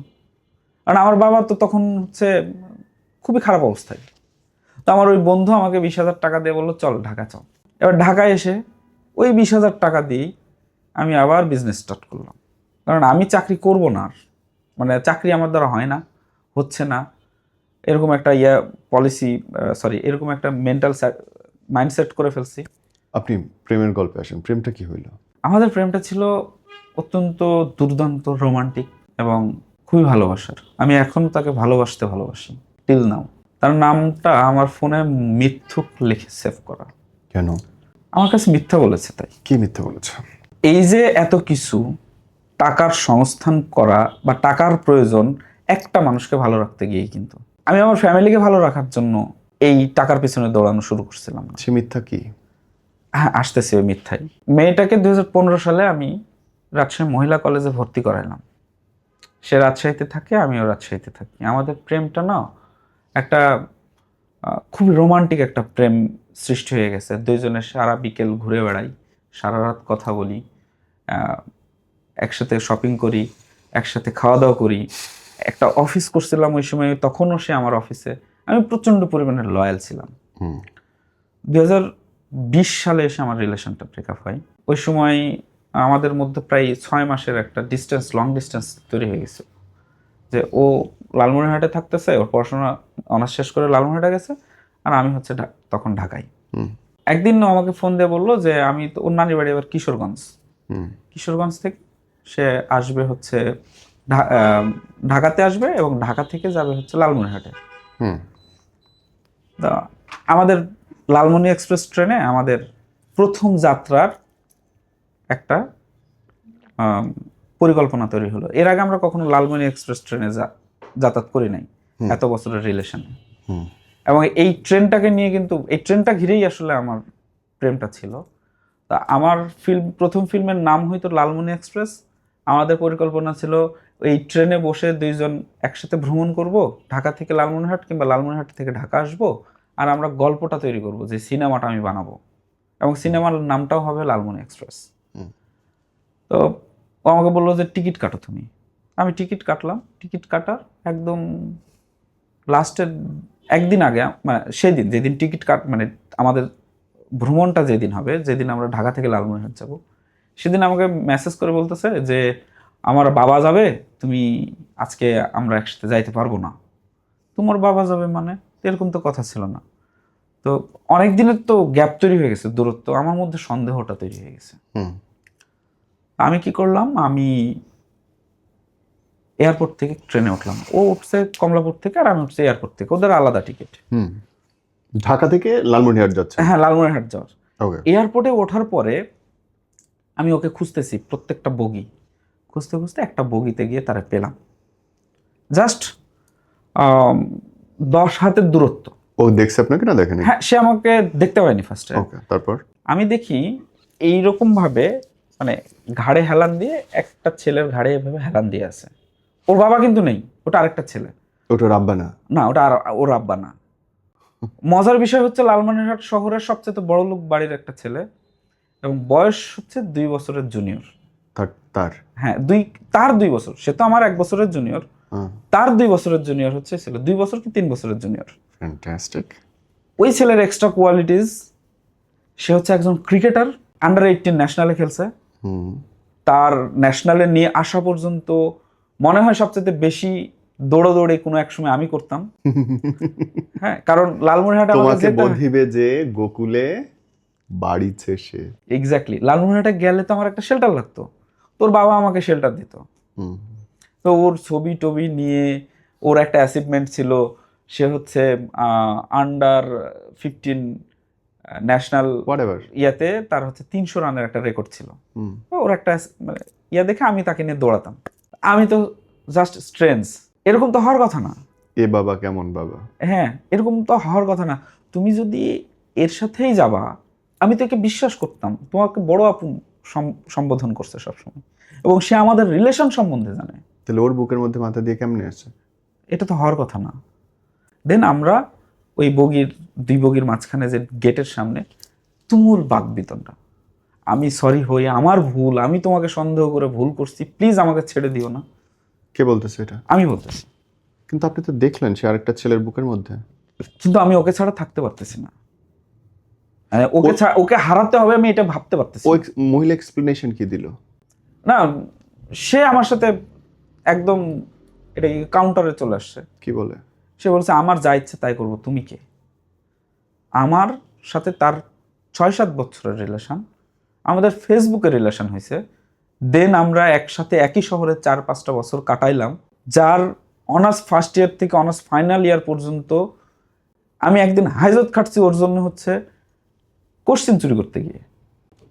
কারণ আমার বাবা তো তখন হচ্ছে খুবই খারাপ অবস্থায়। তো আমার ওই বন্ধু আমাকে 20,000 টাকা দিয়ে বললো চল ঢাকা চল। এবার ঢাকায় এসে ওই 20,000 টাকা দিয়েই আমি আবার বিজনেস স্টার্ট করলাম। কারণ আমি চাকরি করব না আর, মানে চাকরি আমার দ্বারা হয় না, হচ্ছে না, এরকম একটা এরকম একটা মেন্টাল মাইন্ডসেট করে ফেলছি। আপনি প্রেমের গল্পে আসেন, প্রেমটা কি হইল? আমাদের প্রেমটা ছিল অত্যন্ত দুর্দান্ত, রোমান্টিক এবং খুবই ভালোবাসার। আমি এখন তাকে ভালোবাসি টিল নাও। তার নামটা আমার ফোনে মিথ্যুক লিখে সেভ করা। কেন? আমার কাছে মিথ্যা বলেছে তাই। কি মিথ্যা বলেছে? এই যে এত কিছু টাকার সংস্থান করা বা টাকার প্রয়োজন একটা মানুষকে ভালো রাখতে গিয়ে, কিন্তু আমি আমার ফ্যামিলিকে ভালো রাখার জন্য এই টাকার পিছনে দৌড়ানো শুরু করছিলাম না। সে মিথ্যা কি? হ্যাঁ, আসতেছি ওই মিথ্যাই। মেয়েটাকে 2015 সালে আমি রাজশাহী মহিলা কলেজে ভর্তি করাইলাম। সে রাজশাহীতে থাকে, আমিও রাজশাহীতে থাকি। আমাদের প্রেমটা না একটা খুবই রোমান্টিক একটা প্রেম সৃষ্টি হয়ে গেছে। দুইজনে সারা বিকেল ঘুরে বেড়াই, সারা রাত কথা বলি, আহ, একসাথে শপিং করি, একসাথে খাওয়া দাওয়া করি। একটা অফিস করছিলাম ওই সময়, তখনও সে আমার অফিসে। আমি প্রচণ্ড পরিমাণে লয়াল ছিলাম। 2020 সালে এসে আমার রিলেশনটা ব্রেকআপ হয়। ওই সময় আমাদের মধ্যে প্রায় 6 মাসের একটা ডিস্টেন্স, লং ডিস্টেন্স তৈরি হয়ে গেছে। যে ও লালমনিরহাটে থাকতেছে, ওর পড়াশোনা অনার্স শেষ করে লালমনিরহাটে গেছে, আর আমি হচ্ছে তখন ঢাকায়। একদিন ও আমাকে ফোন দিয়ে বললো যে আমি তো, ওর নানির বাড়ি এবার কিশোরগঞ্জ, কিশোরগঞ্জ থেকে সে আসবে হচ্ছে ঢাকাতে আসবে, এবং ঢাকা থেকে যাবে হচ্ছে লালমনিরহাটে। তা আমাদের লালমনি এক্সপ্রেস ট্রেনে আমাদের প্রথম যাত্রার একটা পরিকল্পনা তৈরি হলো। এর আগে আমরা কখনো লালমনি এক্সপ্রেস ট্রেনে যাতায়াত করি নাই এত বছরের রিলেশনে। এবং এই ট্রেনটাকে নিয়ে কিন্তু, এই ট্রেনটা ঘিরেই আসলে আমার প্রেমটা ছিল। তা আমার প্রথম ফিল্মের নাম হয়তো লালমনি এক্সপ্রেস। আমাদের পরিকল্পনা ছিল এই ট্রেনে বসে দুইজন একসাথে ভ্রমণ করব, ঢাকা থেকে লালমনিরহাট কিংবা লালমনিরহাট থেকে ঢাকা আসব, আর আমরা গল্পটা তৈরি করব, যে সিনেমাটা আমি বানাবো, এবং সিনেমার নামটাও হবে লালমনি এক্সপ্রেস। তো ও আমাকে বললো যে টিকিট কাটো তুমি। আমি টিকিট কাটলাম। টিকিট কাটার একদম লাস্টের একদিন আগে, মানে সেদিন যেদিন টিকিট মানে আমাদের ভ্রমণটা যেদিন হবে, যেদিন আমরা ঢাকা থেকে লালমনিরহাট যাব, সেদিন আমাকে মেসেজ করে বলতেছে যে আমার বাবা যাবে, তুমি আজকে আমরা একসাথে যাইতে পারবো না। তোমার বাবা যাবে মানে? এরকম তো কথা ছিল না। তো অনেক দিনের তো গ্যাপ তৈরি হয়ে গেছে, দূরত্ব, আমার মধ্যে সন্দেহটা তৈরি হয়ে গেছে। আমি কি করলাম, আমি এয়ারপোর্ট থেকে ট্রেনে উঠলাম। ও উঠছে কমলাপুর থেকে, আর আমি উঠছি এয়ারপোর্ট থেকে, ওদের আলাদা টিকিট। ঢাকা থেকে লালমনিরহাট যাচ্ছে? হ্যাঁ, লালমনিরহাট যাওয়ার। এয়ারপোর্টে ওঠার পরে আমি ওকে খুঁজতেছি প্রত্যেকটা বগি, খুঁজতে খুঁজতে একটা বগিতে গিয়ে তারা পেলাম। জাস্ট 10 হাতের দূরত্ব। ও দেখছে আপনাকে না দেখেনি? হ্যাঁ, সে আমাকে দেখতে পায়নি ফার্স্টে। তারপর আমি দেখি এইরকম ভাবে, মানে ঘাড়ে হেলান দিয়ে, একটা ছেলের ঘাড়ে এভাবে হেলান দিয়ে আছে। ওর বাবা কিন্তু নেই, ওটা আরেকটা ছেলে। ওটা আব্বা না? না, ওটা আর ওর আব্বা না। মজার বিষয় হচ্ছে লালমনিরহাট শহরের সবচেয়ে বড় লোক বাড়ির একটা ছেলে, এবং বয়স হচ্ছে 2 বছরের জুনিয়র। তার হ্যাঁ, তার 2 বছর। সে তো আমার 1 বছরের জুনিয়র। তার 2 বছরের জুনিয়র হচ্ছে ছেলে, 2 বছর কি 3 বছরের জুনিয়র। ফ্যান্টাস্টিক। ওই ছেলের এক্সট্রা কোয়ালিটিস, সে হচ্ছে একজন ক্রিকেটার, আন্ডার 18 ন্যাশনালে খেলছে। তার ন্যাশনালে নিয়ে আসা পর্যন্ত মনে হয় সবচেয়ে বেশি দৌড়াদৌড়ি কোনো এক সময় আমি করতাম। হ্যাঁ, কারণ লালমনিরহাটে তোমাকে বধিবে যে গোকুলে বাড়িছে সে। এক্স্যাক্টলি, লালমনিরহাটে গেলে তো আমার একটা শেল্টার লাগতো, তোর বাবা আমাকে শেল্টার দিত। তো ওর ছবি টবি নিয়ে, ওর একটা অ্যাচিভমেন্ট ছিল, সে হচ্ছে আন্ডার 15 ন্যাশনাল ইয়াতে তার হচ্ছে 300 রানের একটা রেকর্ড ছিল। ওর একটা মানে ইয়া দেখে আমি তাকে নিয়ে দৌড়াতাম। আমি তো জাস্ট স্ট্রেঞ্জ, এরকম তো হওয়ার কথা না। এ বাবা কেমন বাবা? হ্যাঁ, এরকম তো হওয়ার কথা না। তুমি যদি এর সাথেই যাবা, আমি তো একে বিশ্বাস করতাম, তোমাকে বড় আপু সম্বোধন করছে সবসময়, এবং সে আমাদের রিলেশন সম্বন্ধে জানে। তাহলে ওর বুকের মধ্যে মাথা দিয়ে কেমনে আছে? এটা তো হওয়ার কথা না। দেন আমরা ওই দুই বগির মাঝখানে যে গেটের সামনে তুমুল বাকবিতণ্ডা। আমি সরি হই, আমার ভুল, আমি তোমাকে সন্দেহ করে ভুল করছি, প্লিজ আমাকে ছেড়ে দিও না। কে বলতেছে এটা? আমি বলতেছি। কিন্তু আপনি তো দেখলেন সে আরেকটা ছেলের বুকের মধ্যে। কিন্তু আমি ওকে ছাড়া থাকতে পারতেছি না, ওকে হারাতে হবে, আমি এটা ভাবতে পারতেছি। ওই মহিলা এক্সপ্লেনেশন কি দিল? না, সে আমার সাথে একদম এটা কাউন্টারে চলে আসছে। কি বলে? সে বলছে আমার যা ইচ্ছে তাই করবো, তুমি কে? আমার সাথে তার 6-7 বছরের রিলেশন, আমাদের ফেসবুকে রিলেশন হয়েছে। দেন আমরা একসাথে একই শহরে 4-5টা বছর কাটাইলাম, যার অনার্স ফার্স্ট ইয়ার থেকে অনার্স ফাইনাল ইয়ার পর্যন্ত আমি একদিন হাইজত খাটছি ওর জন্য, হচ্ছে কোশ্চেন চুরি করতে গিয়ে।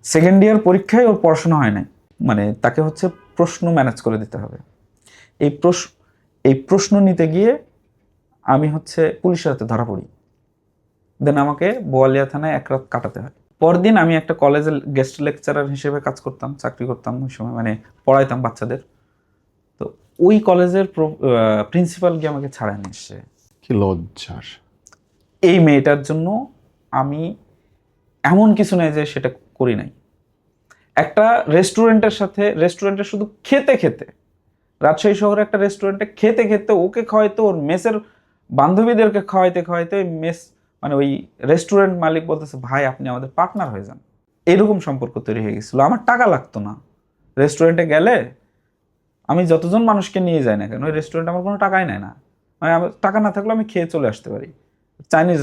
সেকেন্ড ইয়ার পরীক্ষায় ওর পড়াশোনা হয় নাই, মানে তাকে হচ্ছে প্রশ্ন ম্যানেজ করে দিতে হবে। এই প্রশ্ন নিতে গিয়ে আমি হচ্ছে পুলিশের হাতে ধরা পড়ি। দেন আমাকে বোয়ালিয়া থানায় এক রাত কাটাতে হয়। পরদিন আমি একটা কলেজে গেস্ট লেকচারার হিসেবে কাজ করতাম, চাকরি করতাম ওই সময়, মানে পড়াইতাম বাচ্চাদের। তো ওই কলেজের প্রিন্সিপাল গিয়ে আমাকে ছাড়াই নিয়ে এসছে। কি লজ্জার। এই মেয়েটার জন্য আমি এমন কিছু নেই যে সেটা করি নাই। একটা রেস্টুরেন্টের শুধু খেতে খেতে, রাজশাহী শহরে একটা রেস্টুরেন্টে খেতে খেতে ওকে খাওয়াইতে, ওর মেসের বান্ধবীদেরকে খাওয়াইতে খাওয়াইতে মেস, মানে ওই রেস্টুরেন্ট মালিক বলতেছে, ভাই আপনি আমাদের পার্টনার হয়ে যান। এরকম সম্পর্ক তৈরি হয়ে গেছিল। আমার টাকা লাগতো না। রেস্টুরেন্টে গেলে আমি যতজন মানুষকে নিয়ে যাই না কেন, ওই রেস্টুরেন্টে আমার কোনো টাকাই নেয় না। মানে আমার টাকা না থাকলে আমি খেয়ে চলে আসতে পারি। Chinese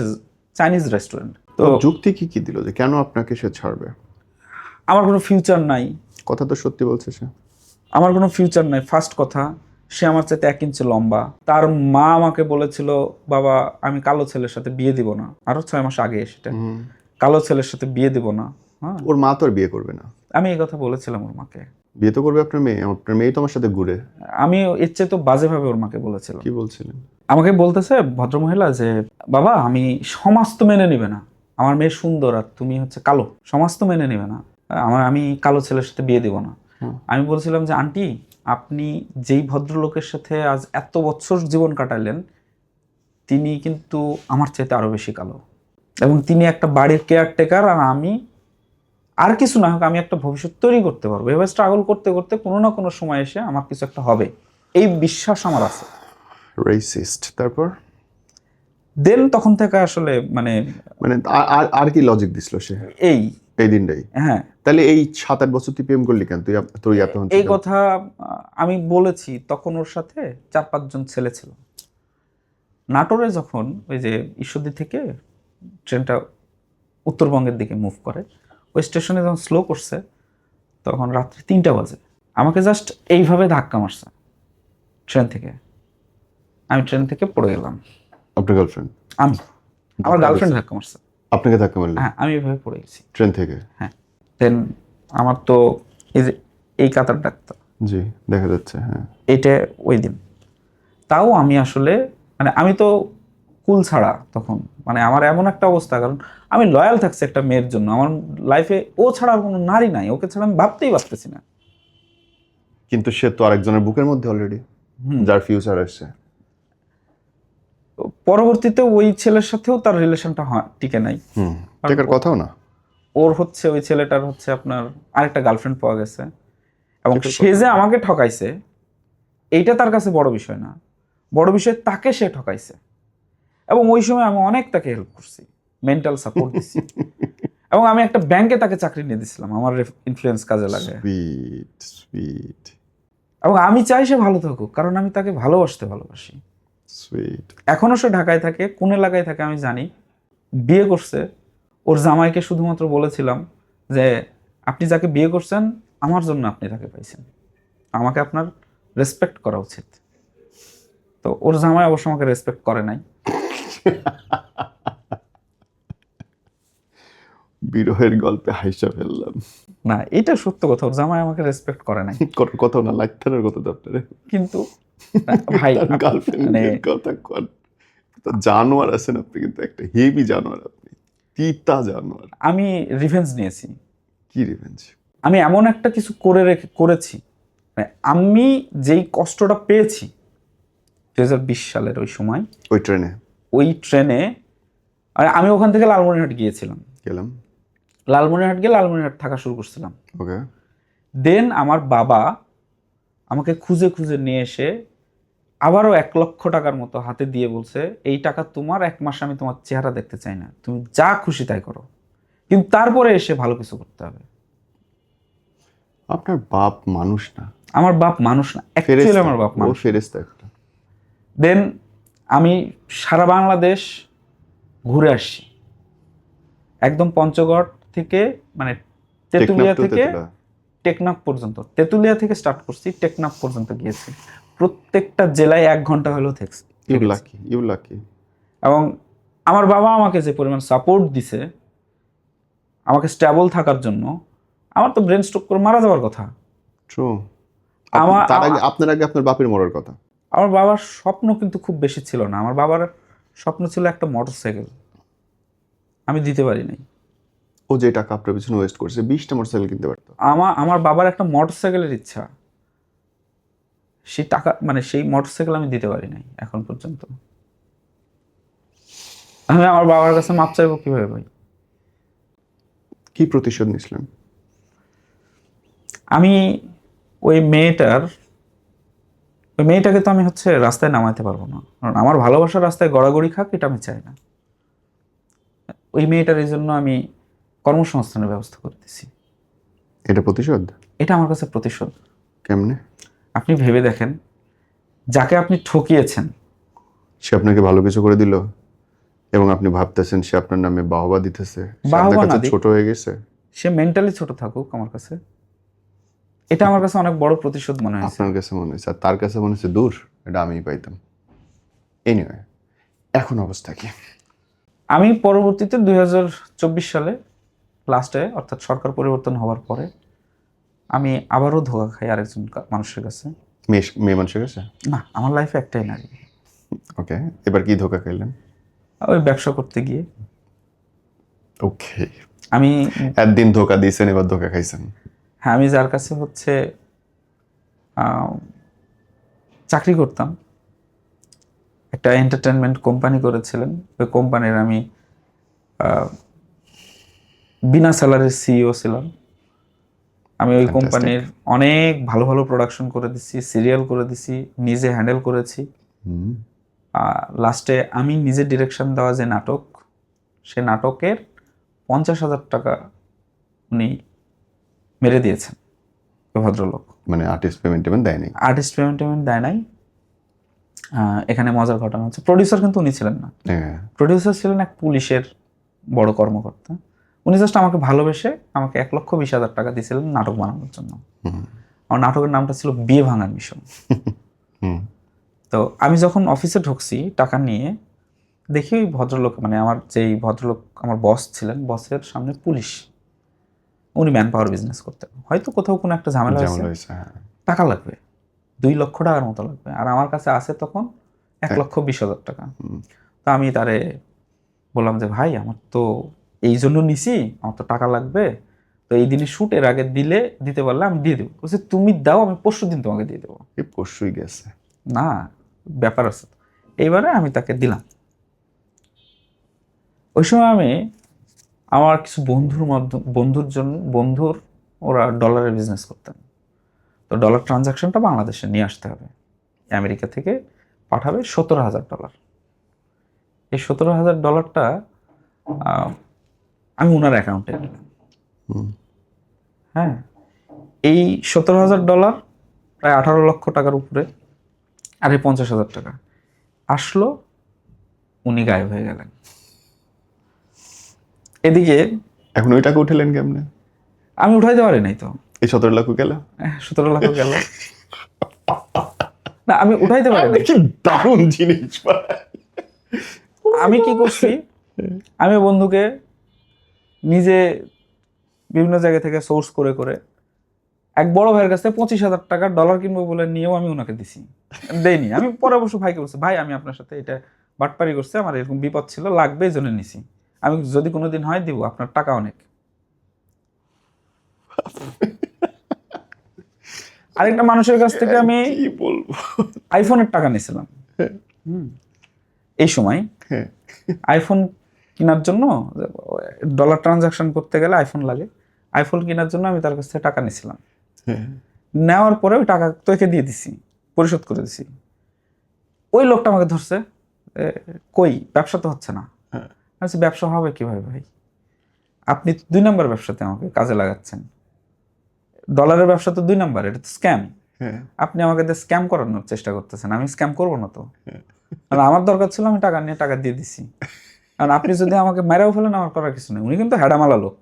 Chinese restaurant. তো তো যুক্তি কি দিল যে কেন আপনাকে সে ছাড়বে? আমার কোনো ফিউচার নাই। কথা তো সত্যি বলছে সে। আমার কোনো ফিউচার নাই। ফার্স্ট কথা, সে আমার চাইতে 1 ইঞ্চি লম্বা। তার মা আমাকে বলেছিল, বাবা আমি কালো ছেলের সাথে বিয়ে দিব না। আরো 6 মাস আগে সেটা, কালো ছেলের সাথে বিয়ে দিব না। হ্যাঁ, ওর মা তো আর বিয়ে করবে না। আমি এই কথা বলেছিলাম ওর মাকে। বিয়ে তো করবে আপনার মেয়ে তো আমার সাথে ঘুরে। আমি এর চেয়ে তো বাজেভাবে ওর মাকে বলেছিলাম। কি বলছিলেন? আমাকে বলতেছে ভদ্রমহিলা যে, বাবা আমি সমাজ তো মেনে নিবে না, আমার মেয়ে সুন্দর আর তুমি হচ্ছে কালো, সমাজ তো মেনে নিবে না, আমি কালো ছেলের সাথে বিয়ে দিব না। আমি বলছিলাম যে, আন্টি আপনি যেই ভদ্রলোকের সাথে আজ এত বছর জীবন কাটালেন, তিনি কিন্তু আমার চাইতে আরো বেশি কালো, এবং তিনি একটা বাড়ির কেয়ারটেকার, আর আমি আর কিছু না হোক আমি একটা ভবিষ্যৎ তৈরি করতে পারবো। এবার স্ট্রাগল করতে করতে কোনো না কোনো সময় এসে আমার কিছু একটা হবে, এই বিশ্বাস আমার আছে। রেসিস্ট। তারপর দেন তখন থেকে আসলে মানে মানে আর কি লজিক দিছিল সে এই দিনটাই? হ্যাঁ, তাহলে এই 7-8 বছর তুই প্রেম করলি কেন? তুই এত এই কথা আমি বলেছি। তখন ওর সাথে 4-5 জন ছেলে ছিল। নাটোরে যখন ওই যে ঈশ্বরদী থেকে ট্রেনটা উত্তরবঙ্গের দিকে মুভ করে, ওই স্টেশনে যখন স্লো করছে, তখন রাত্রি 3টা বাজে। আমাকে জাস্ট এইভাবে ধাক্কা মারছে ট্রেন থেকে। আমি ট্রেন থেকে পড়ে গেলাম। আপনার গার্লফ্রেন্ড? আমার গার্লফ্রেন্ড ধাক্কা মারছে। আপনাকে ধাক্কা মারলেন? হ্যাঁ, আমি এইভাবে পড়ে গেছি ট্রেন থেকে? হ্যাঁ। দেন আমার তো এই যে এই কাতার ডাক্তার, জি দেখা যাচ্ছে। হ্যাঁ, এটা ওই দিন। তাও আমি আসলে মানে আমি তো কুল ছাড়া তখন, মানে আমার এমন একটা অবস্থা, কারণ আমি লয়াল থাকছি একটা মেয়ের জন্য। আমার লাইফে ও ছাড়া আর কোনো নারী নাই, ওকে ছাড়া আমি ভাবতেই পারতেছি না। কিন্তু সে তো আরেকজনের বুকের মধ্যে অলরেডি, যার ফিউচার আসছে। পরবর্তীতে ওই ছেলের সাথেও তার রিলেশনটা টিকে নাই। টেকার কথাও না। ওর হচ্ছে ওই ছেলেটার হচ্ছে আপনার আরেকটা গার্লফ্রেন্ড পাওয়া গেছে, এবং সে যে আমাকে ঠকাইছে এইটা তার কাছে বড় বিষয় না। বড় বিষয় তাকে সে ঠকাইছে, এবং ওই সময় আমি অনেক তাকে হেল্প করছি, মেন্টাল সাপোর্ট দিচ্ছি, এবং আমি একটা ব্যাংকে তাকে চাকরি নিয়ে দিয়েছিলাম আমার ইনফ্লুয়েন্স কাজে লাগে। সুইট। এবং আমি চাই সে ভালো থাকুক, কারণ আমি তাকে ভালোবাসি। সুইট। এখনো সে ঢাকায় থাকে, কোন এলাকায় থাকে আমি জানি। বিয়ে করছে, ওর জামাইকে শুধুমাত্র বলেছিলাম যে, আপনি যাকে বিয়ে করছেন আমার জন্য আপনি তাকে পাইছেন, আমাকে আপনার রেসপেক্ট করা উচিত। তো ওর জামাই অবশ্য আমাকে রেসপেক্ট করে নাই। বিরহের গল্পে হাইসা ফেললাম। না, এটা সত্য কথা, ওর জামাই আমাকে রেসপেক্ট করে নাই। কথা না, লাইথানের কথা তো আপনারে। কিন্তু ভাই গার্লফ্রেন্ডের কথা কর। তো জানোয়ার আছেন আপনি, কিন্তু একটা হেভি জানোয়ার আপনি, তিতা জানোয়ার। আমি রিভেঞ্জ নিয়েছি। কি রিভেঞ্জ? আমি এমন একটা কিছু করেছি, মানে আমি যেই কষ্টটা পেয়েছি 2020 সালের ওই সময়, ওই ট্রেনে আমি ওখান থেকে লালমনিরহাট গিয়েছিলাম। লালমনিরহাট গিয়ে লালমনিরহাট থাকা শুরু করছিলাম। ওকে। দেন আমার বাবা আমাকে খুঁজে খুঁজে নিয়ে এসে আবারও 1 লক্ষ টাকার মতো হাতে দিয়ে বলছে, এই টাকা তোমার, 1 মাস আমি তোমার চেহারা দেখতে চাই না, তুমি যা খুশি তাই করো, কিন্তু তারপরে এসে ভালো কিছু করতে হবে। আপনার বাপ মানুষ না? আমার বাপ মানুষ না, অ্যাকচুয়ালি আমার বাপ মানুষ। ফেরেশতা একটা। দেন আমি সারা বাংলাদেশ ঘুরে আসছি, একদম পঞ্চগড় থেকে, মানে তেঁতুলিয়া থেকে টেকনাফ পর্যন্ত। তেঁতুলিয়া থেকে স্টার্ট করছি, টেকনাফ পর্যন্ত গিয়েছি। প্রত্যেকটা জেলায় 1 ঘন্টা হলেও থাকছি। You lucky. এবং আমার বাবা আমাকে যে পরিমাণ সাপোর্ট দিছে আমাকে স্টেবল থাকার জন্য, আমার তো ব্রেন স্ট্রোক করে মারা যাওয়ার কথা। ট্রু। আপনার আগে আপনার বাপের মরার কথা। আমার বাবার স্বপ্ন কিন্তু খুব বেশি ছিল না। আমার বাবার স্বপ্ন ছিল একটা মোটরসাইকেল। আমি দিতে পারি নাই। ও যে টাকা আপনার পিছনে ওয়েস্ট করছে, 20টা মোটরসাইকেল কিনতে পারতো। আমার বাবার একটা মোটরসাইকেলের ইচ্ছা, সেই টাকা মানে সেই মোটরসাইকেল আমি দিতে পারি নাই এখন পর্যন্ত। আমি আমার বাবার কাছে মাপ চাইবো কিভাবে ভাই? কি প্রতিশোধ নিছিলেন? আমি ওই মেয়েটাকে তো আমি রাস্তায় নামাইতে পারবো না, কারণ আমার ভালোবাসার রাস্তায় গড়াগড়ি খাক এটা আমি চাই না। ওই মেয়েটার এই জন্য আমি কর্মসংস্থানের ব্যবস্থা করে দিছি। এটা প্রতিশোধ? এটা আমার কাছে প্রতিশোধ। কেমনে? আপনি ভেবে দেখেন, যাকে আপনি ঠকিয়েছেন, সে আপনাকে ভালো কিছু করে দিল এবং আপনি ভাবতেছেন সে আপনার নামে বাহবা দিতেছে, সে আপনার বাহবা না কাছে দিক, ছোট হয়ে গেছে। সে মেন্টালি ছোট থাকুক আমার কাছে, এটা আমার কাছে অনেক বড় প্রতিশোধ মনে হয়েছে। আপনার কাছে মনে হয়েছে, আর তার কাছে মনে হচ্ছে দূর, এটা আমিই পাইতাম। এনিওয়ে, এখন অবস্থা কি? আমি পরবর্তীতে 2024 সালে লাস্টে, অর্থাৎ সরকার পরিবর্তন হওয়ার পরে, আমি আবারও ধোঁকা খাই আরেকজন মানুষের কাছে। মেয়ে মানুষের কাছে? না, আমার লাইফে একটাই নারী। ওকে, এবার কি ধোকা খাইলেন? ওই ব্যবসা করতে গিয়ে ওকে, আমি, একদিন ধোকা দিয়েছেন, এবার ধোকা খাইছেন। হ্যাঁ, আমি যার কাছে চাকরি করতাম, একটা এন্টারটেনমেন্ট কোম্পানি করেছিলেন, ওই কোম্পানির আমি বিনা স্যালারির সিইও ছিলাম। আমি ওই কোম্পানির অনেক ভালো ভালো প্রোডাকশন করে দিছি, সিরিয়াল করে দিছি, নিজে হ্যান্ডেল করেছি। লাস্টে আমি নিজে ডিরেকশন দেওয়া যে নাটক, সে নাটকের 50,000 টাকা উনি মেরে দিয়েছেন ওই ভদ্রলোক। মানে আর্টিস্ট পেমেন্ট দেয়নি? আর্টিস্ট পেমেন্ট দেয় নাই। এখানে মজার ঘটনা হচ্ছে, প্রডিউসার কিন্তু উনি ছিলেন না। প্রডিউসার ছিলেন এক পুলিশের বড় কর্মকর্তা। উনি জাস্ট আমাকে ভালোবেসে আমাকে 1,20,000 টাকা দিয়েছিলেন নাটক বানানোর জন্য। আমার নাটকের নামটা ছিল বিয়ে ভাঙার মিশন। তো আমি যখন অফিসে ঢুকছি টাকা নিয়ে, দেখি ওই ভদ্রলোক, মানে আমার যেই ভদ্রলোক আমার বস ছিলেন, বসের সামনে পুলিশ। উনি ম্যান পাওয়ার বিজনেস করতেন, হয়তো কোথাও কোনো একটা ঝামেলা হয়েছে, টাকা লাগবে, 2 লক্ষ টাকার মতো লাগবে, আর আমার কাছে আছে তখন 1,20,000 টাকা। তো আমি তারে বললাম যে ভাই, আমার তো এই জন্য নিছি, আমার তো টাকা লাগবে, তো এই দিনে শুট, এর আগে দিতে পারলে আমি দিয়ে দেবো। বলছে তুমি দাও, আমি পরশু দিন তোমাকে দিয়ে দেবো। পরশুই গেছে না, ব্যাপার আছে। এইবারে আমি তাকে দিলাম। ওই সময় আমি আমার কিছু বন্ধুর ওরা ডলারের বিজনেস করতেন। তো ডলার ট্রানজাকশনটা বাংলাদেশে নিয়ে আসতে হবে, আমেরিকা থেকে পাঠাবে $17,000। এই $17,000টা আমি ওনার অ্যাকাউন্টে দিলাম। হ্যাঁ, এই $17,000 প্রায় 18 লক্ষ টাকার উপরে, আর এই 50,000 টাকা আসলো, উনি গায়েব হয়ে গেলেন। এদিকে এখন ওই টাকা উঠালেন কেমনে? আমি উঠাইতে পারি নাই তো। এই 17 লাখ গেল? 17 লাখ গেল না, আমি উঠাইতে পারি নাই। কি দারুণ জিনিস! আমি কি করছি, আমি বন্ধুকে নিজে বিভিন্ন জায়গা থেকে সোর্স করে করে এক বড় ভাইয়ের কাছে 25,000 টাকার ডলার কিনবো বলে নিয়েও আমি ওনাকে দিছি, দেইনি। আমি পরে অবশ্য ভাইকে বলছি, ভাই আমি আপনার সাথে এটা বাটপারি করছি, আমার এরকম বিপদ ছিল, লাগবে, এই জন্য নিছি, আমি যদি কোনোদিন হয় দিব, আপনার টাকা অনেক। আরেকটা মানুষের কাছ থেকে আমি কি বলবো, আইফোনের টাকা নিয়েছিলাম। এই সময় আইফোন কেনার জন্য, ডলার ট্রানজাকশন করতে গেলে আইফোন লাগে, আইফোন কেনার জন্য আমি তার কাছ থেকে টাকা নিয়েছিলাম। নেওয়ার পরে ওই টাকা তো একে দিয়ে দিছি, পরিশোধ করে দিছি। ওই লোকটা আমাকে ধরছে, কই ব্যবসা তো হচ্ছে না। আমি ব্যবসা হবে কিভাবে ভাই, আপনি 2 নাম্বার ব্যবসাতে আমাকে কাজে লাগাচ্ছেন, ডলারের ব্যবসা তো 2 নাম্বার, এটা তো স্ক্যাম। আপনি আমাকে স্ক্যাম করানোর চেষ্টা করতেছেন, আমি স্ক্যাম করবো না তো। আর আমার দরকার ছিল, আমি টাকা নিয়ে টাকা দিয়ে দিছি। কারণ আপনি যদি আমাকে মেরাও ফেলেন, আমার করার কিছু নেই। উনি কিন্তু হেডামালা লোক,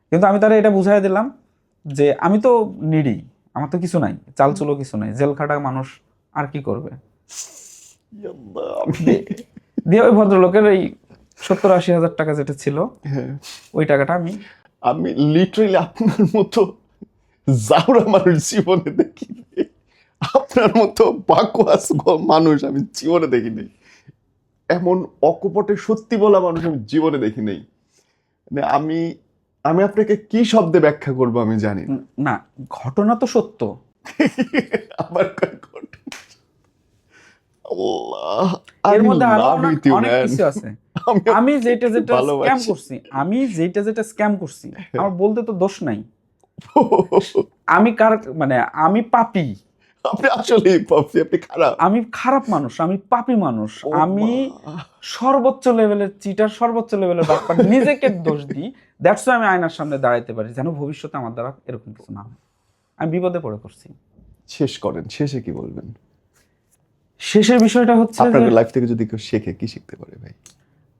কিন্তু আমি তারা এটা বুঝাই দিলাম যে আমি তো নিডি, আমার তো কিছু নাই, চালচুলো কিছু নাই, জেল খাটা মানুষ আর কি করবে। দিয়ে ওই ভদ্রলোকের এই 70-80 হাজার টাকা যেটা ছিল, ওই টাকাটা আমি লিটারেলি আপনার মতো জাউরা মানুষ জীবনে দেখিনি, আপনার মতো বাকওয়াস মানুষ আমি জীবনে দেখিনি। এমন অকপটে সত্যি বলা মানুষ আমি জীবনে দেখি নাই। মানে আমি আমি আপনাকে কি শব্দে ব্যাখ্যা করব আমি জানি না। না, ঘটনা তো সত্য। আবার কয় ঘটনা। আল্লাহ, এর আমি মধ্যে আরো লাভ অনেক উইথ ইউ অনেক ম্যান। কিছু আছে। আমি আমি যেটা যেটা স্ক্যাম ভালোবাসি। করছি, আমার বলতে তো দোষ নাই। আমি কার মানে আমি পাপী, আপনি আসলেই পাপি, আপনি খারাপ। আমি খারাপ মানুষ, আমি পাপী মানুষ, ও আমি মা। সর্বোচ্চ লেভেলের চিটার, সর্বোচ্চ লেভেলের বাটপার, নিজেকে দোষ দিই। দ্যাটস আমি আয়নার সামনে দাঁড়াইতে পারি যেন ভবিষ্যতে আমার দ্বারা এরকম কিছু না হয়। আমি বিপদে পড়ে করছি। শেষ করেন, শেষে কি বলবেন? শেষের বিষয়টা হচ্ছে যে আপনার লাইফ থেকে যদি কেউ শেখে, কি শিখতে পারে ভাই?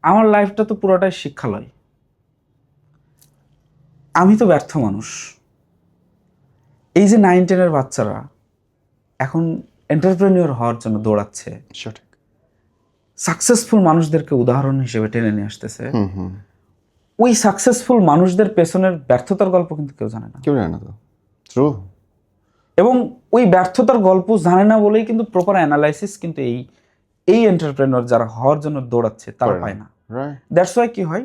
আমার লাইফটা তো পুরোটাই শিক্ষালয়। আমি তো ব্যর্থ মানুষ। এই যে 9-10-এর বাচ্চারা এখন এন্টারপ্রেনিউর হওয়ার জন্য দৌড়াচ্ছে, সঠিক। সাকসেসফুল মানুষদেরকে উদাহরণ হিসেবে টেনে নিয়ে আসতেছে, হুম। ওই সাকসেসফুল মানুষদের পেছনের ব্যর্থতার গল্প কিন্তু কেউ জানে না। কেউ জানে না তো। ট্রু। এবং ওই ব্যর্থতার গল্প জানে না বলেই কিন্তু প্রপার অ্যানালাইসিস কিন্তু এই এন্টারপ্রেনিউর যারা হওয়ার জন্য দৌড়াচ্ছে তারা পায় না। রাইট। দ্যাটস ওয়াই কি হয়,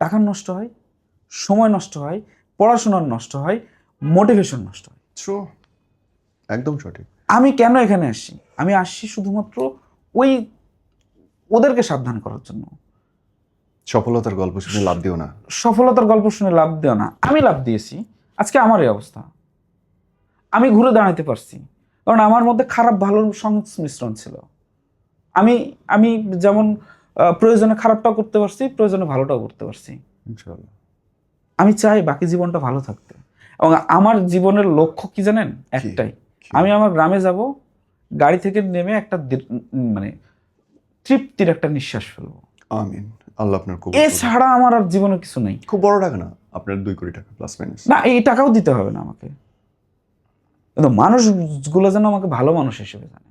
টাকা নষ্ট হয়, সময় নষ্ট হয়, পড়াশোনার নষ্ট হয়, মোটিভেশন নষ্ট হয়। ট্রু, একদম সঠিক। আমি কেন এখানে আসছি? আমি আসছি শুধুমাত্র ওই ওদেরকে সাবধান করার জন্য। সফলতার গল্প শুনে লাভ দিও না। সফলতার গল্প শুনে লাভ দেও না। আমি লাভ দিয়েছি, আজকে আমার এই অবস্থা। আমি ঘুরে দাঁড়াতে পারছি কারণ আমার মধ্যে খারাপ ভালোর সংমিশ্রণ ছিল। আমি আমি যেমন প্রয়োজনে খারাপটাও করতে পারছি, প্রয়োজনে ভালোটাও করতে পারছি। ইনশাআল্লাহ। আমি চাই বাকি জীবনটা ভালো থাকতে। এবং আমার জীবনের লক্ষ্য কি জানেন? একটাই, আমি আমার গ্রামে যাব, গাড়ি থেকে নেমে একটা মানে তৃপ্তির একটা নিঃশ্বাস ফেলবো। আমিন। আল্লাহ আপনার কবুল করুন। এছাড়া আমার আর জীবনে কিছু নেই। খুব বড় টাকা না, আপনার 2 কোটি টাকা প্লাস মাইনাস। না, এই টাকাও দিতে হবে না আমাকে, কিন্তু মানুষগুলো যেন আমাকে ভালো মানুষ হিসেবে জানে।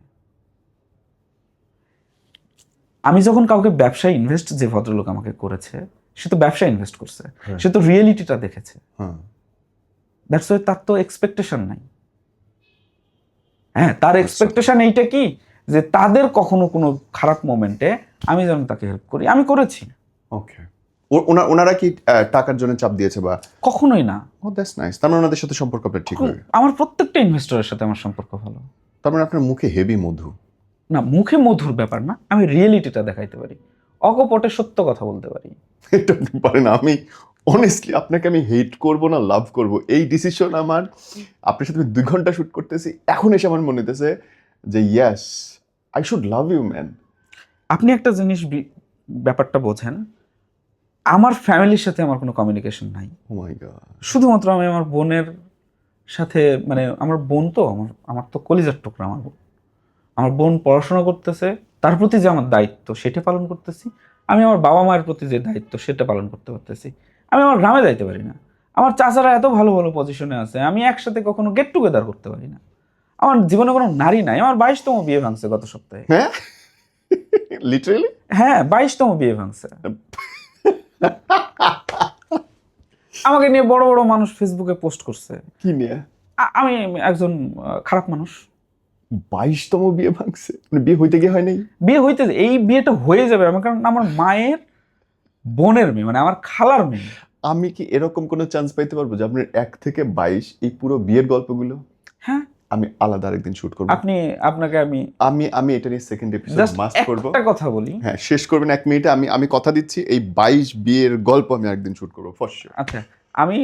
আমি যখন কাউকে ব্যবসায় ইনভেস্ট, যে ভদ্রলোক আমাকে করেছে, সে তো ব্যবসায় ইনভেস্ট করছে, সে তো রিয়েলিটিটা দেখেছে। হ্যাঁ। দ্যাটস ওয়াই তার তো এক্সপেকটেশন নাই। হ্যাঁ, তার এক্সপেকটেশন এইটা কি, যে তাদের কখনো কোনো খারাপ মোমেন্টে আমি যেন তাকে হেল্প করি। আমি করেছি। ওকে। ওনারা কি টাকার জন্য চাপ দিয়েছে বা? কখনোই না। ও দ্যাটস নাইস। তার মানে ওনাদের সাথে সম্পর্ক আপনার ঠিক হয়ে গেছে। আমার প্রত্যেকটা ইনভেস্টরের সাথে আমার সম্পর্ক ভালো। তার মানে আপনার মুখে হেভি মধু। না, মুখে মধুর ব্যাপার না, আমি রিয়েলিটিটা দেখাইতে পারি, অকপটে সত্য কথা বলতে পারি। এটা আপনি পারেন। আমি অনেস্টলি আপনাকে আমি হেট করব না লাভ করব, এই ডিসিশন আমার। আপনার সাথে 2 ঘন্টা শুট করতেছি, এখন এসে আমার মনে হইতেছে যে yes, I should love you man. আপনি একটা জিনিস ব্যাপারটা বোঝেন, আমার ফ্যামিলির সাথে আমার কোনো কমিউনিকেশন নাই। ও মাই গড। শুধুমাত্র আমি আমার বোনের সাথে, মানে আমার বোন তো আমার তো কলিজার টুকরা। আমার বোন পড়াশোনা করতেছে, তার প্রতি যে আমার দায়িত্ব সেটা পালন করতেছি। আমি আমার বাবা মায়ের প্রতি যে দায়িত্ব সেটা পালন করতে পারতেছি। আমি আমার গ্রামে যাইতে পারি না। আমার চাচারা এত ভালো ভালো পজিশনে আছে, আমি একসাথে কখনো গেট টুগেদার করতে পারি না। আমার জীবনে কোনো নারী নাই। আমার 22তম বিয়ে ভাঙছে গত সপ্তাহে। হ্যাঁ, লিটারালি। হ্যাঁ, 22তম বিয়ে ভাঙছে। আমাকে নিয়ে বড় বড় মানুষ ফেসবুকে পোস্ট করছে। কি নিয়ে? আমি একজন খারাপ মানুষ। 22তম বিয়ে ভাঙছে, মানে বিয়ে হইতে গিয়ে হয় নাই? বিয়ে হইতে, এই বিয়েটা হয়ে যাবে আমার, কারণ আমার মায়ের বোনের মেয়ে, মানে আমার খালার মেয়ে। আমি কি এরকম কোনো চান্স পাইতে পারবো যে আপনার 1 থেকে 22 এই পুরো বিয়ের গল্পগুলো হ্যাঁ, আমি আলাদা আরেকদিন শুট করব? আপনাকে আমি এটা নিয়ে সেকেন্ড এপিসোড জাস্ট মাস্ট করব। একটা কথা বলি। হ্যাঁ, শেষ করবেন 1 মিনিটে। আমি কথা দিচ্ছি, এই 22 বিয়ের গল্প আমি একদিন শুট করব ফর শিওর। আচ্ছা, আমি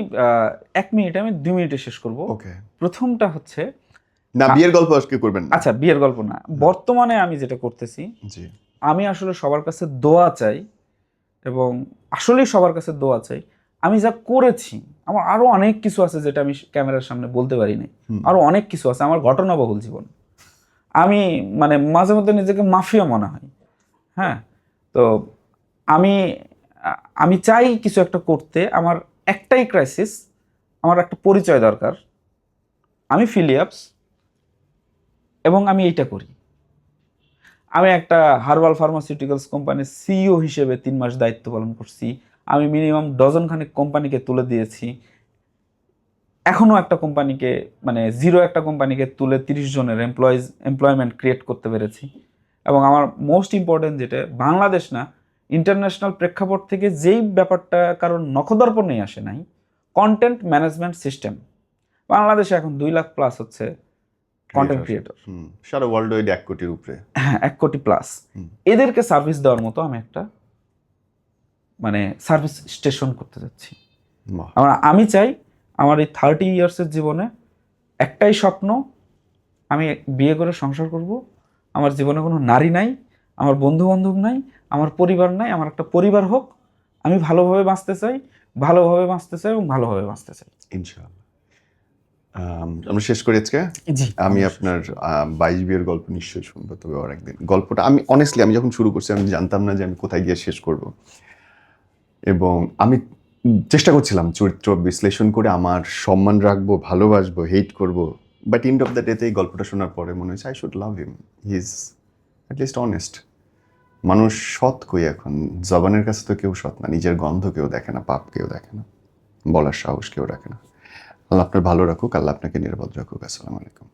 1 মিনিটে, আমি 2 মিনিটে শেষ করব। ওকে। প্রথমটা হচ্ছে, না, বিয়ের গল্প আজকে করবেন না। আচ্ছা বিয়ের গল্প না, বর্তমানে আমি যেটা করতেছি, জি। আমি আসলে সবার কাছে দোয়া চাই, এবং আসলেই সবার কাছে দোয়া চাই। আমি যা করেছি, আমার আরো অনেক কিছু আছে যেটা আমি ক্যামেরার সামনে বলতে পারি নাই। আরো অনেক কিছু আছে, আমার ঘটনাবহুল জীবন। আমি মানে মাঝে মধ্যে নিজেকে মাফিয়া মনে হয়। হ্যাঁ, তো আমি আমি চাই কিছু একটা করতে। আমার একটাই ক্রাইসিস, আমার একটা পরিচয় দরকার। আমি ফিলিয়াপস, এবং আমি এইটা করি। আমি একটা হার্বাল ফার্মাসিউটিক্যালস কোম্পানির সিইও হিসেবে 3 মাস দায়িত্ব পালন করছি। আমি মিনিমাম ডজনখানেক কোম্পানিকে তুলে দিয়েছি। এখনও একটা কোম্পানিকে, মানে জিরো একটা কোম্পানিকে তুলে 30 জনের এমপ্লয়মেন্ট ক্রিয়েট করতে পেরেছি। এবং আমার মোস্ট ইম্পর্টেন্ট যেটা, বাংলাদেশ না ইন্টারন্যাশনাল প্রেক্ষাপট থেকে যেই ব্যাপারটা কারণ নখদর্পণ নিয়ে আসে নাই, কন্টেন্ট ম্যানেজমেন্ট সিস্টেম। বাংলাদেশে এখন 2 লাখ প্লাস হচ্ছে কন্টেন্ট ক্রিয়েটর, সারা ওয়ার্ল্ড ওয়াইড 1 কোটির উপরে। হ্যাঁ 1 কোটি প্লাস। এদেরকে সার্ভিস দেওয়ার মতো আমি একটা মানে সার্ভিস স্টেশন করতে যাচ্ছি। বাহ। আমি চাই আমার এই 30 ইয়ার্সের জীবনে একটাই স্বপ্ন, আমি বিয়ে করে সংসার করব, আমার জীবনে কোনো নারী নাই, আমার বন্ধু বান্ধব নাই, আমার পরিবার নাই, আমার একটা পরিবার হোক, আমি ভালোভাবে বাঁচতে চাই, ভালোভাবে বাঁচতে চাই এবং ভালোভাবে বাঁচতে চাই। ইনশাআল্লাহ। আমরা শেষ করি আজকে। জি, আমি আপনার 22 বিয়ের গল্প নিশ্চয়ই শুনবো, তবে আর একদিন। গল্পটা আমি অনেস্টলি আমি যখন শুরু করছি আমি জানতাম না যে আমি কোথায় গিয়ে শেষ করব, এবং আমি চেষ্টা করছিলাম চরিত্র বিশ্লেষণ করে আমার সম্মান রাখবো, ভালোবাসবো, হেট করব, বাট এন্ড অফ দ্য ডেতে এই গল্পটা শোনার পরে মনে হয়েছে I should love him, he is at least honest. মানুষ সৎ কই এখন? জবানের কাছে তো কেউ সৎ না, নিজের গন্ধ কেউ দেখে না, পাপ কেউ দেখে না, বলার সাহস কেউ রাখে না। আল্লাহ আপনার ভালো রাখুক, আল্লাহ আপনাকে নিরাপদ রাখুক। আসসালামু আলাইকুম।